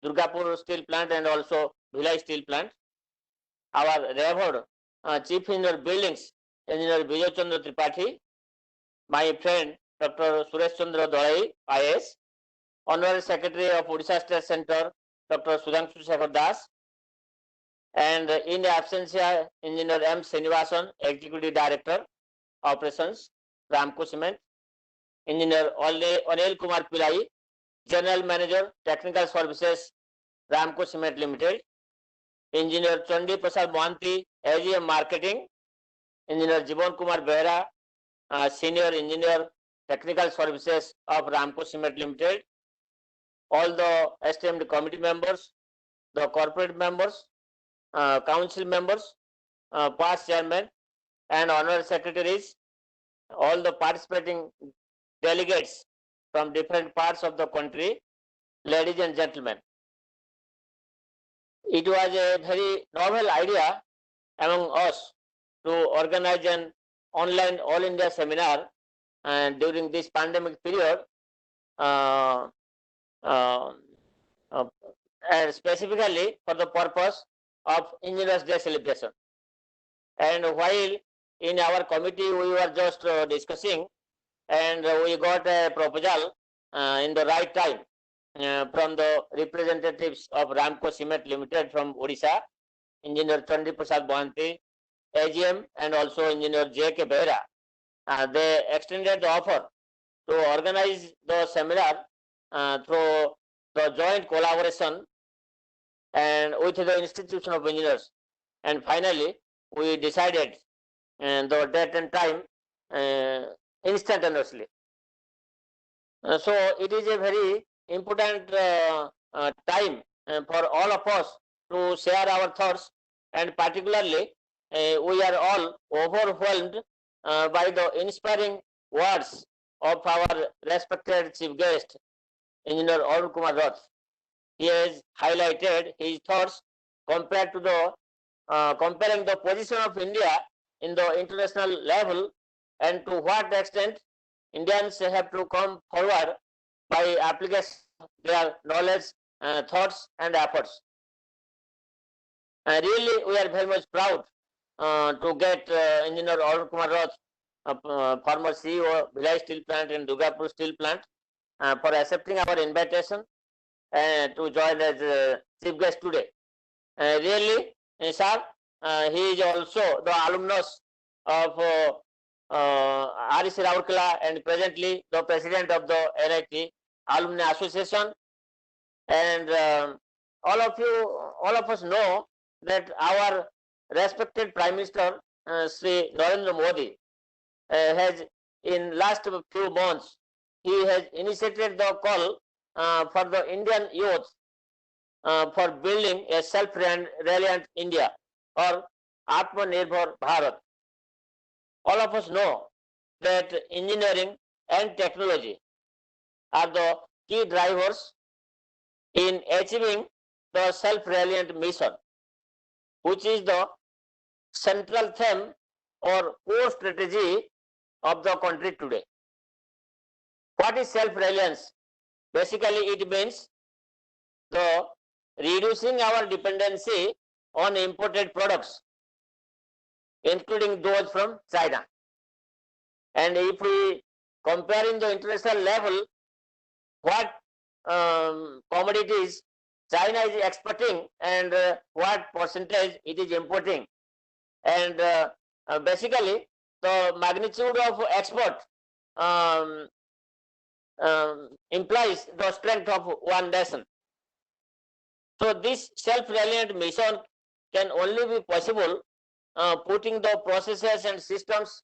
Durgapur Steel Plant and also Bhilai Steel Plant. Our Reverend Chief Engineer Buildings, Engineer Vijay Chandra Tripathi. My friend Dr. Suresh Chandra Dalai, IAS. Honorary Secretary of Odisha State Center, Dr. Sudhanshu Shekhar Das. And in absentia, Engineer M. Srinivasan, Executive Director, Operations, Ramco Cement. Engineer Anil Kumar Pillai, General Manager, Technical Services, Ramco Cement Limited. Engineer Chandi Prasad Mohanty, AGM Marketing. Engineer Jibon Kumar Behra, Senior Engineer, Technical Services of Ramco Cement Limited. All the esteemed committee members, the corporate members, council members, past chairmen, and honorary secretaries, all the participating delegates from different parts of the country, ladies and gentlemen. It was a very novel idea among us to organize an online All India seminar during this pandemic period, and specifically for the purpose of Engineers Day celebration. And while in our committee we were just discussing, and we got a proposal in the right time from the representatives of Ramco Cement Limited from Odisha, Engineer Chandi Prasad Mohanty, AGM, and also Engineer J.K. Behra. They extended the offer to organize the seminar through the joint collaboration and with the Institution of Engineers. And finally, we decided the date and time instantaneously. So it is a very important time for all of us to share our thoughts, and particularly we are all overwhelmed by the inspiring words of our respected chief guest, Engineer Arun Kumar Raut. He has highlighted his thoughts compared to the comparing the position of India in the international level, and to what extent Indians have to come forward by application their knowledge, thoughts, and efforts. Really, we are very much proud to get Engineer Arun Kumar Raut, former CEO, Bhilai Steel Plant and Durgapur Steel Plant, for accepting our invitation to join as chief guest today. Really, sir, he is also the alumnus of REC Raurkela and presently the president of the NIT Alumni Association. And all of us know that our respected Prime Minister Sri Narendra Modi has, in last few months, he has initiated the call for the Indian youth for building a self-reliant India or Atmanirbhar Bharat. All of us know that engineering and technology are the key drivers in achieving the self-reliant mission, which is the central theme or core strategy of the country today. What is self-reliance? Basically, it means the reducing our dependency on imported products, including those from China. And if we compare in the international level, what commodities China is exporting and what percentage it is importing, and basically the magnitude of export implies the strength of one nation. So this self-reliant mission can only be possible putting the processes and systems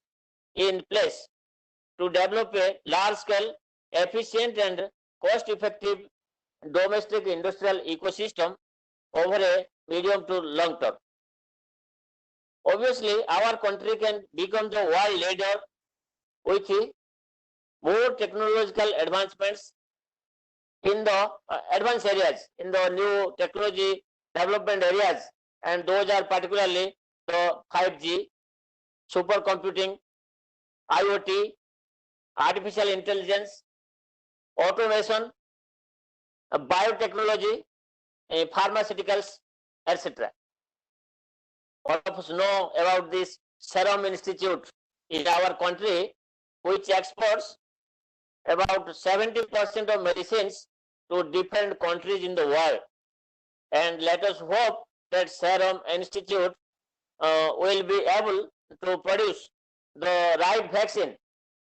in place to develop a large-scale, efficient and cost-effective domestic industrial ecosystem over a medium to long term. Obviously, our country can become the world leader with more technological advancements in the advanced areas, in the new technology development areas, and those are particularly the 5G, supercomputing, IoT, artificial intelligence, automation, biotechnology, pharmaceuticals, etc. All of us know about this Serum Institute in our country, which exports about 70% of medicines to different countries in the world. And let us hope that Serum Institute will be able to produce the right vaccine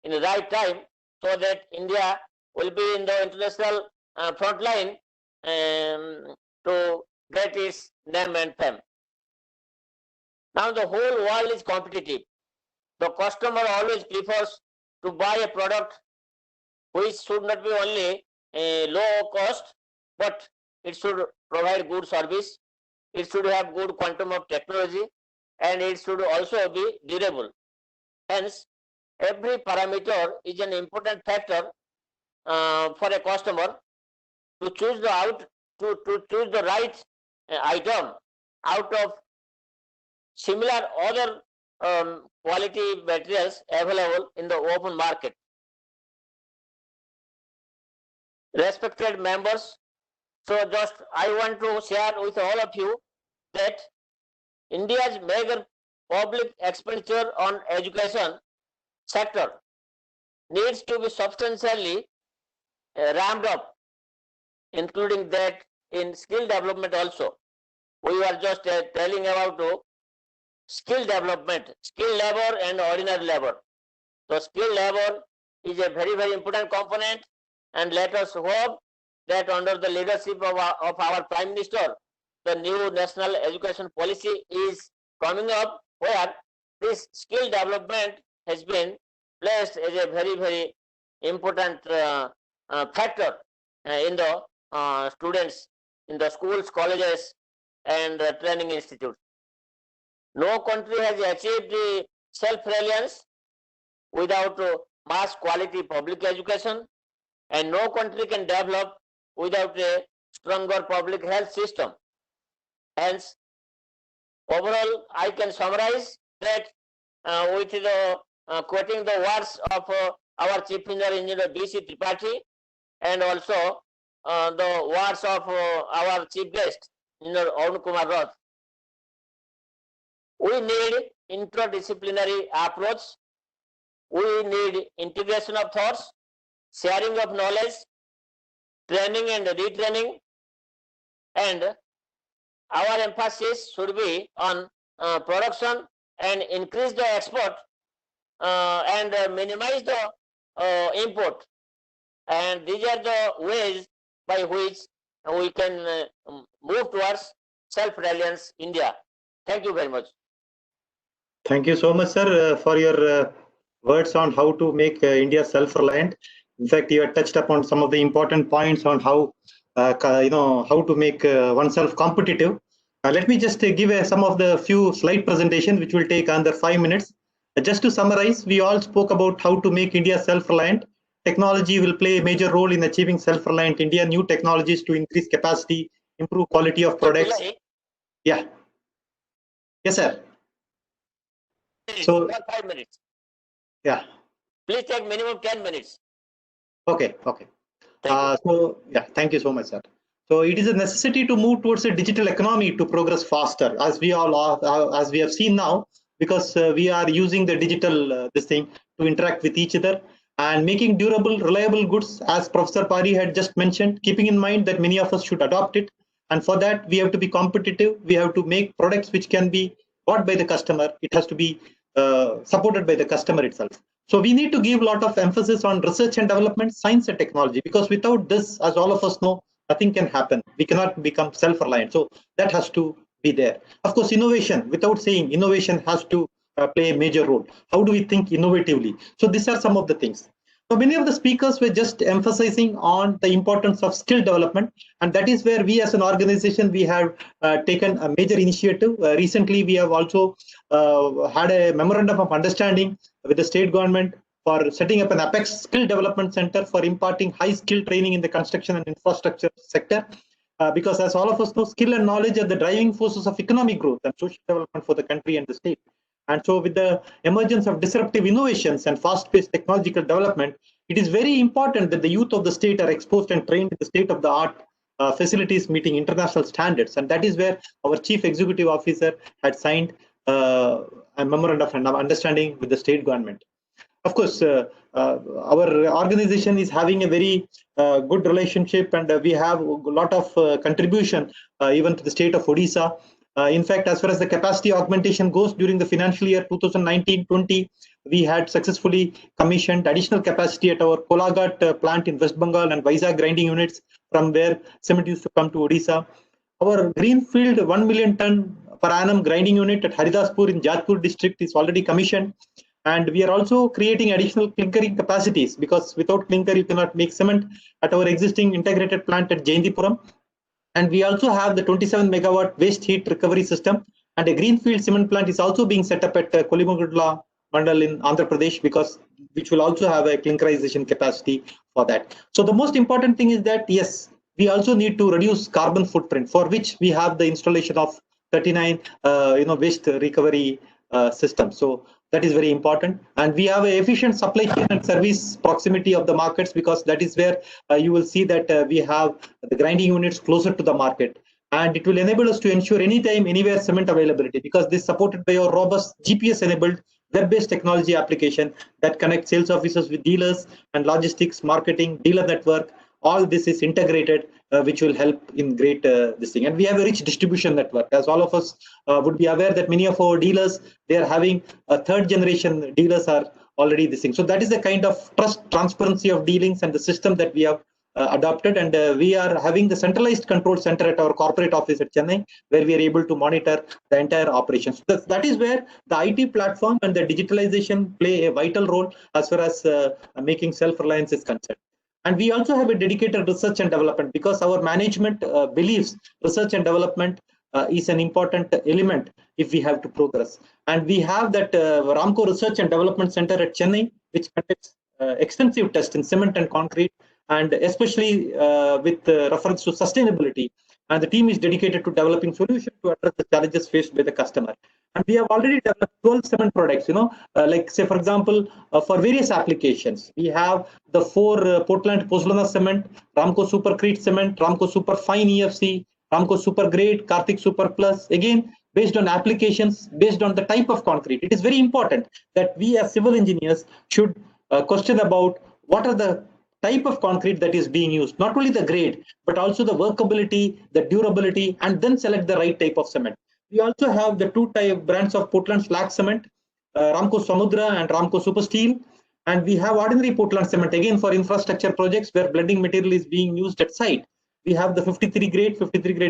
in the right time, so that India will be in the international front line to get its name and fame. Now the whole world is competitive. The customer always prefers to buy a product which should not be only low cost, but it should provide good service, it should have good quantum of technology, and it should also be durable. Hence, every parameter is an important factor for a customer to choose the right item out of similar other quality materials available in the open market. Respected members, so just I want to share with all of you that India's major public expenditure on education sector needs to be substantially ramped up, including that in skill development also. We were just telling about skill development, skill labor and ordinary labor. So skill labor is a very, very important component, and let us hope that under the leadership of our Prime Minister, the new national education policy is coming up, where this skill development has been placed as a very, very important factor in the students in the schools, colleges, and training institutes. No country has achieved self-reliance without mass quality public education, and no country can develop without a stronger public health system. Hence, overall, I can summarize that with the quoting the words of our Chief Engineer B.C. Tripathi, and also the words of our Chief Guest, Engineer Arun Kumar. We need interdisciplinary approach. We need integration of thoughts, sharing of knowledge, training and retraining, and our emphasis should be on production and increase the export and minimize the import. And these are the ways by which we can move towards self-reliance India. Thank you very much. Thank you so much, sir, for your words on how to make India self-reliant. In fact, you have touched upon some of the important points on how how to make oneself competitive. Let me just give some of the few slide presentation, which will take under 5 minutes. Just to summarize, we all spoke about how to make India self-reliant. Technology will play a major role in achieving self-reliant India. New technologies to increase capacity, improve quality of products. Yeah. Yes, sir. So- not 5 minutes. Yeah. Please take minimum 10 minutes. Okay. Okay. Thank you. So yeah, thank you so much, sir. So it is a necessity to move towards a digital economy to progress faster, as we all are, as we have seen now, because we are using the digital this thing to interact with each other and making durable, reliable goods, as Professor Pari had just mentioned, keeping in mind that many of us should adopt it. And for that, we have to be competitive. We have to make products which can be bought by the customer. It has to be supported by the customer itself. So we need to give a lot of emphasis on research and development, science and technology, because without this, as all of us know, nothing can happen. We cannot become self-reliant. So that has to be there. Of course, innovation, without saying, innovation has to play a major role. How do we think innovatively? So these are some of the things. So many of the speakers were just emphasizing on the importance of skill development, and that is where we as an organization, we have taken a major initiative. Recently, we have also had a memorandum of understanding with the state government for setting up an Apex Skill Development Center for imparting high skill training in the construction and infrastructure sector. Because as all of us know, skill and knowledge are the driving forces of economic growth and social development for the country and the state. And so with the emergence of disruptive innovations and fast-paced technological development, it is very important that the youth of the state are exposed and trained in the state-of-the-art facilities meeting international standards. And that is where our Chief Executive Officer had signed a memorandum of understanding with the state government. Of course, our organization is having a very good relationship, and we have a lot of contribution even to the state of Odisha. In fact, as far as the capacity augmentation goes, during the financial year 2019-20, we had successfully commissioned additional capacity at our Kolaghat plant in West Bengal and Vizag grinding units, from where cement used to come to Odisha. Our greenfield 1 million ton per annum grinding unit at Haridaspur in Jajpur district is already commissioned. And we are also creating additional clinkering capacities, because without clinker, you cannot make cement, at our existing integrated plant at Jayantipuram. And we also have the 27 megawatt waste heat recovery system, and a greenfield cement plant is also being set up at Kolimagudla Mandal in Andhra Pradesh, because which will also have a clinkerization capacity for that. So the most important thing is that, yes, we also need to reduce carbon footprint, for which we have the installation of 39 waste recovery systems. So that is very important. And we have an efficient supply chain and service proximity of the markets, because that is where you will see that we have the grinding units closer to the market. And it will enable us to ensure anytime, anywhere cement availability, because this is supported by our robust GPS-enabled web-based technology application that connects sales officers with dealers and logistics, marketing, dealer network. All this is integrated, which will help in great this thing. And we have a rich distribution network. As all of us would be aware that many of our dealers, they are having a third generation dealers are already this thing. So that is the kind of trust, transparency of dealings and the system that we have adopted. And we are having the centralized control center at our corporate office at Chennai, where we are able to monitor the entire operations. So that is where the IT platform and the digitalization play a vital role as far as making self-reliance is concerned. And we also have a dedicated research and development, because our management believes research and development is an important element if we have to progress. And we have that Ramco Research and Development Center at Chennai, which conducts extensive tests in cement and concrete, and especially with reference to sustainability. And the team is dedicated to developing solutions to address the challenges faced by the customer. And we have already developed 12 cement products, like say, for example, for various applications. We have the 4 Portland Pozzolana cement, Ramco Supercrete cement, Ramco Super Fine EFC, Ramco Super Grade, Karthik Super Plus. Again, based on applications, based on the type of concrete. It is very important that we as civil engineers should question about what are the type of concrete that is being used, not only the grade, but also the workability, the durability, and then select the right type of cement. We also have the 2 brands of Portland slag cement, Ramco Samudra and Ramco Super Steel. And we have ordinary Portland cement, again for infrastructure projects where blending material is being used at site. We have the 53 grade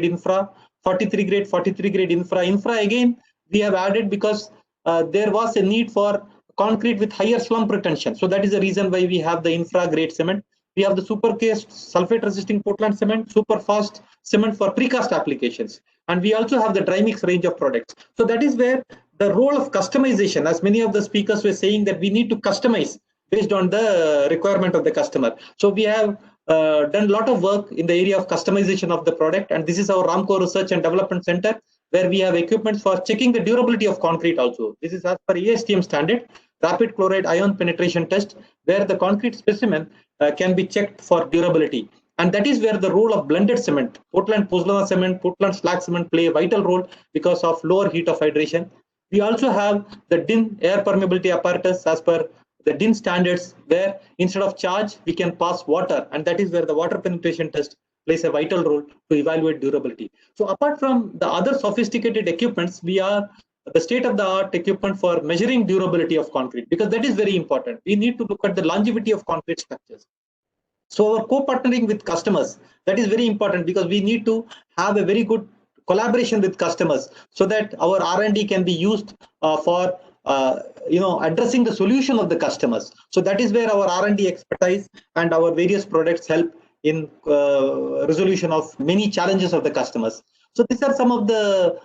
infra, 43 grade infra. Infra again, we have added because there was a need for concrete with higher slump retention. So that is the reason why we have the infra grade cement. We have the super cased sulfate resisting Portland cement, super fast cement for precast applications. And we also have the dry mix range of products. So that is where the role of customization, as many of the speakers were saying, that we need to customize based on the requirement of the customer. So we have done a lot of work in the area of customization of the product. And this is our Ramco Research and Development Center, where we have equipment for checking the durability of concrete also. This is as per ASTM standard, rapid chloride ion penetration test, where the concrete specimen can be checked for durability. And that is where the role of blended cement, Portland Pozzolana cement, Portland slag cement play a vital role because of lower heat of hydration. We also have the DIN air permeability apparatus as per the DIN standards, where instead of charge, we can pass water. And that is where the water penetration test plays a vital role to evaluate durability. So apart from the other sophisticated equipments, we are the state-of-the-art equipment for measuring durability of concrete, because that is very important. We need to look at the longevity of concrete structures. So our co-partnering with customers, that is very important, because we need to have a very good collaboration with customers so that our R&D can be used for addressing the solution of the customers. So that is where our R&D expertise and our various products help in resolution of many challenges of the customers. So these are some of the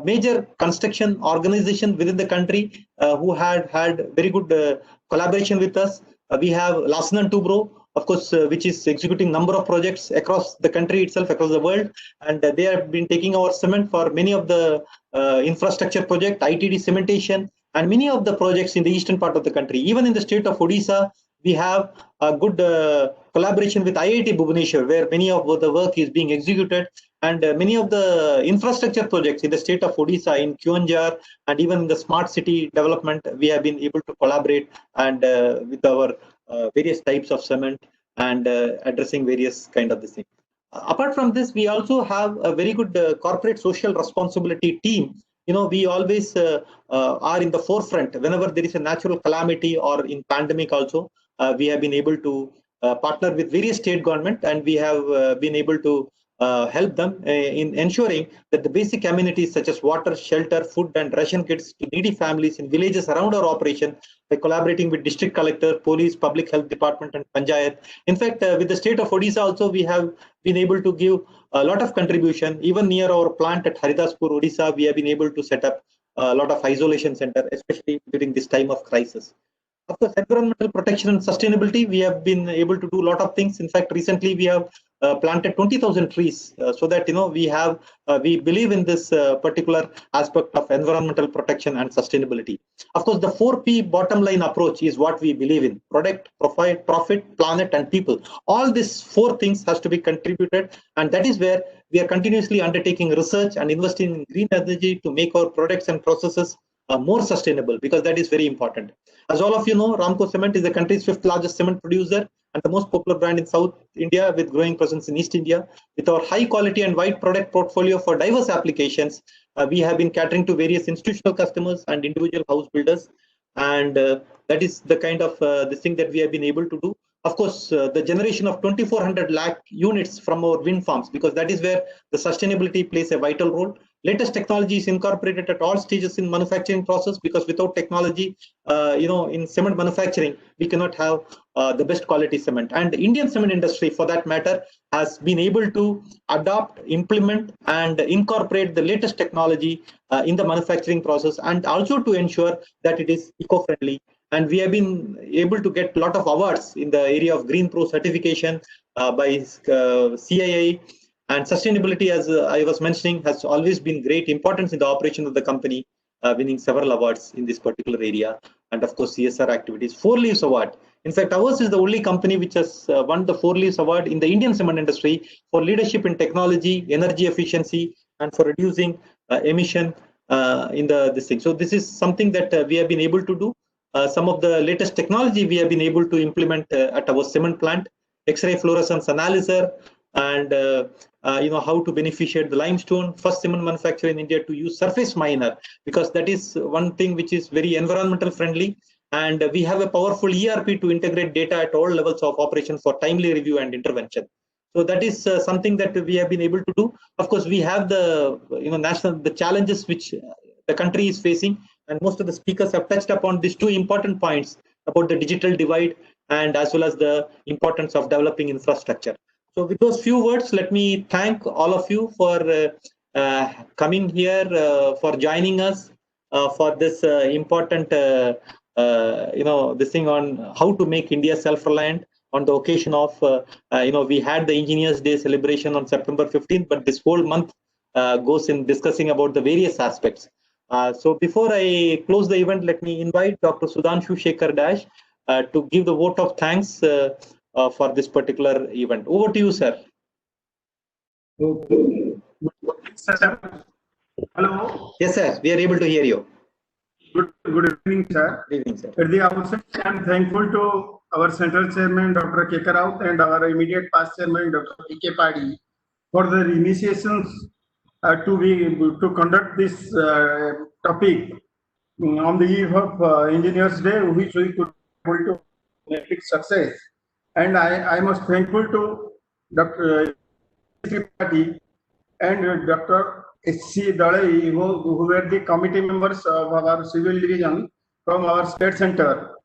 major construction organizations within the country who had very good collaboration with us. We have Larsen & Toubro, of course, which is executing number of projects across the country itself, across the world, and they have been taking our cement for many of the infrastructure project, ITD cementation, and many of the projects in the eastern part of the country. Even in the state of Odisha, we have a good collaboration with IIT Bhubaneswar, where many of the work is being executed, and many of the infrastructure projects in the state of Odisha, in Kyonjar, and even in the smart city development, we have been able to collaborate and with our various types of cement and addressing various kind of this thing. Apart from this, we also have a very good corporate social responsibility team. We always are in the forefront whenever there is a natural calamity or in pandemic also. We have been able to partner with various state government, and we have been able to help them in ensuring that the basic amenities such as water, shelter, food, and ration kits to needy families in villages around our operation, by collaborating with district collector, police, public health department, and panchayat. In fact, with the state of Odisha also, we have been able to give a lot of contribution. Even near our plant at Haridaspur, Odisha, we have been able to set up a lot of isolation center, especially during this time of crisis. Of course, environmental protection and sustainability, we have been able to do a lot of things. In fact, recently we have planted 20,000 trees so that we believe in this particular aspect of environmental protection and sustainability. Of course, the 4P bottom line approach is what we believe in: product, profit, planet, and people. All these four things has to be contributed, and that is where we are continuously undertaking research and investing in green energy to make our products and processes more sustainable, because that is very important. As all of you know, Ramco Cement is the country's 5th largest cement producer and the most popular brand in South India, with growing presence in East India. With our high quality and wide product portfolio for diverse applications, we have been catering to various institutional customers and individual house builders, and that is the kind of the thing that we have been able to do. Of course, the generation of 2,400 lakh units from our wind farms, because that is where the sustainability plays a vital role. Latest technology is incorporated at all stages in manufacturing process, because without technology, in cement manufacturing, we cannot have the best quality cement. And the Indian cement industry, for that matter, has been able to adopt, implement, and incorporate the latest technology in the manufacturing process, and also to ensure that it is eco-friendly. And we have been able to get a lot of awards in the area of Green Pro certification by CII. And sustainability, as I was mentioning, has always been great importance in the operation of the company, winning several awards in this particular area. And of course, CSR activities. 4 Leaves Award. In fact, ours is the only company which has won the 4 Leaves Award in the Indian cement industry for leadership in technology, energy efficiency, and for reducing emission in this thing. So this is something that we have been able to do. Some of the latest technology we have been able to implement at our cement plant: X-ray fluorescence analyzer, and how to beneficiate the limestone. First cement manufacturer in India to use surface miner, because that is one thing which is very environmental friendly. And we have a powerful ERP to integrate data at all levels of operation for timely review and intervention. So that is something that we have been able to do. Of course, we have the the challenges which the country is facing, and most of the speakers have touched upon these 2 important points about the digital divide and as well as the importance of developing infrastructure. So with those few words, let me thank all of you for coming here, for joining us for this important, this thing on how to make India self-reliant on the occasion of, we had the Engineers Day celebration on September 15th, but this whole month goes in discussing about the various aspects. So before I close the event, let me invite Dr. Sudhanshu Shekhar Dash to give the vote of thanks for this particular event. Over to you, sir. Okay. Sir. Hello. Yes, sir. We are able to hear you. Good evening, sir. Good evening, sir. At the outset, I am thankful to our Central Chairman, Dr. K. Raut, and our immediate past Chairman, Dr. P.K. Padi, for their initiations to conduct this topic on the eve of Engineers Day, which we could be able to make it success. And I must thankful to Dr. Tripathi and Dr. S.C. Dalai, who were the committee members of our civil division from our state center.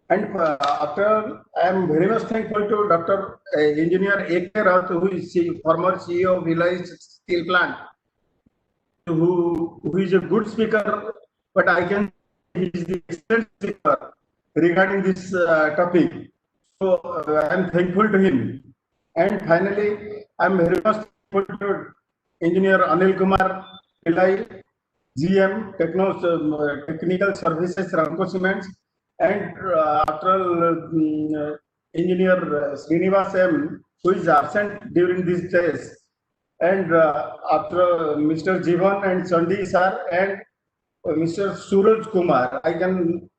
And after, I am very much thankful to Dr. Engineer A.K. Raut, who is former CEO of Reliance Steel Plant, who is a good speaker, but I can he is the excellent speaker regarding this topic. So I am thankful to him. And finally, I am very much thankful to Engineer Anil Kumar, Dalai, GM, Technical Services, Ramco Cements, and Engineer Srinivas M, who is absent during these days, and after Mr. Jivan and Sandi sir, and Mr. Suresh Kumar, I can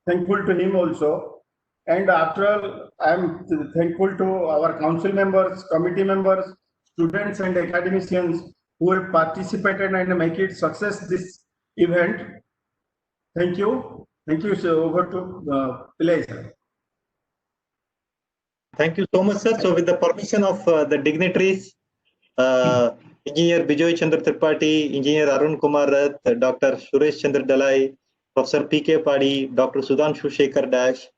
thankful to him also. And after all, I am thankful to our council members, committee members, students and academicians who have participated and make it success this event. Thank you. Thank you. So over to Pillai, sir. Thank you so much, sir. So with the permission of the dignitaries, Engineer Bijoy Chandra Tripathi, Engineer Arun Kumar Rath, Dr. Suresh Chandra Dalai, Professor P.K. Padi, Dr. Sudhanshu Shekhar Dash,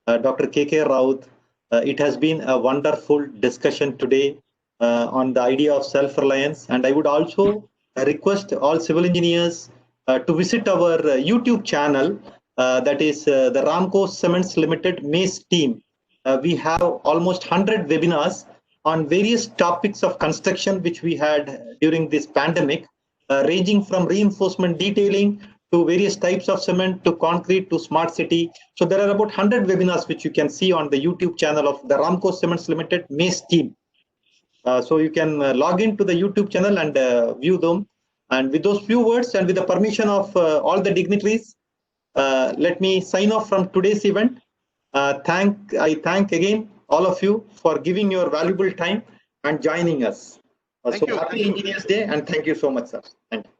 Dr. K.K. Raut. It has been a wonderful discussion today on the idea of self-reliance. And I would also request all civil engineers to visit our YouTube channel, that is the Ramco Cements Limited MACE team. We have almost 100 webinars on various topics of construction which we had during this pandemic, ranging from reinforcement detailing to various types of cement to concrete to smart city. So there are about 100 webinars which you can see on the YouTube channel of the Ramco Cements Limited MACE team. So you can log into the YouTube channel and view them. And with those few words and with the permission of all the dignitaries, let me sign off from today's event. I thank again all of you for giving your valuable time and joining us. So happy Engineers Day, and thank you so much, sir. Thank you.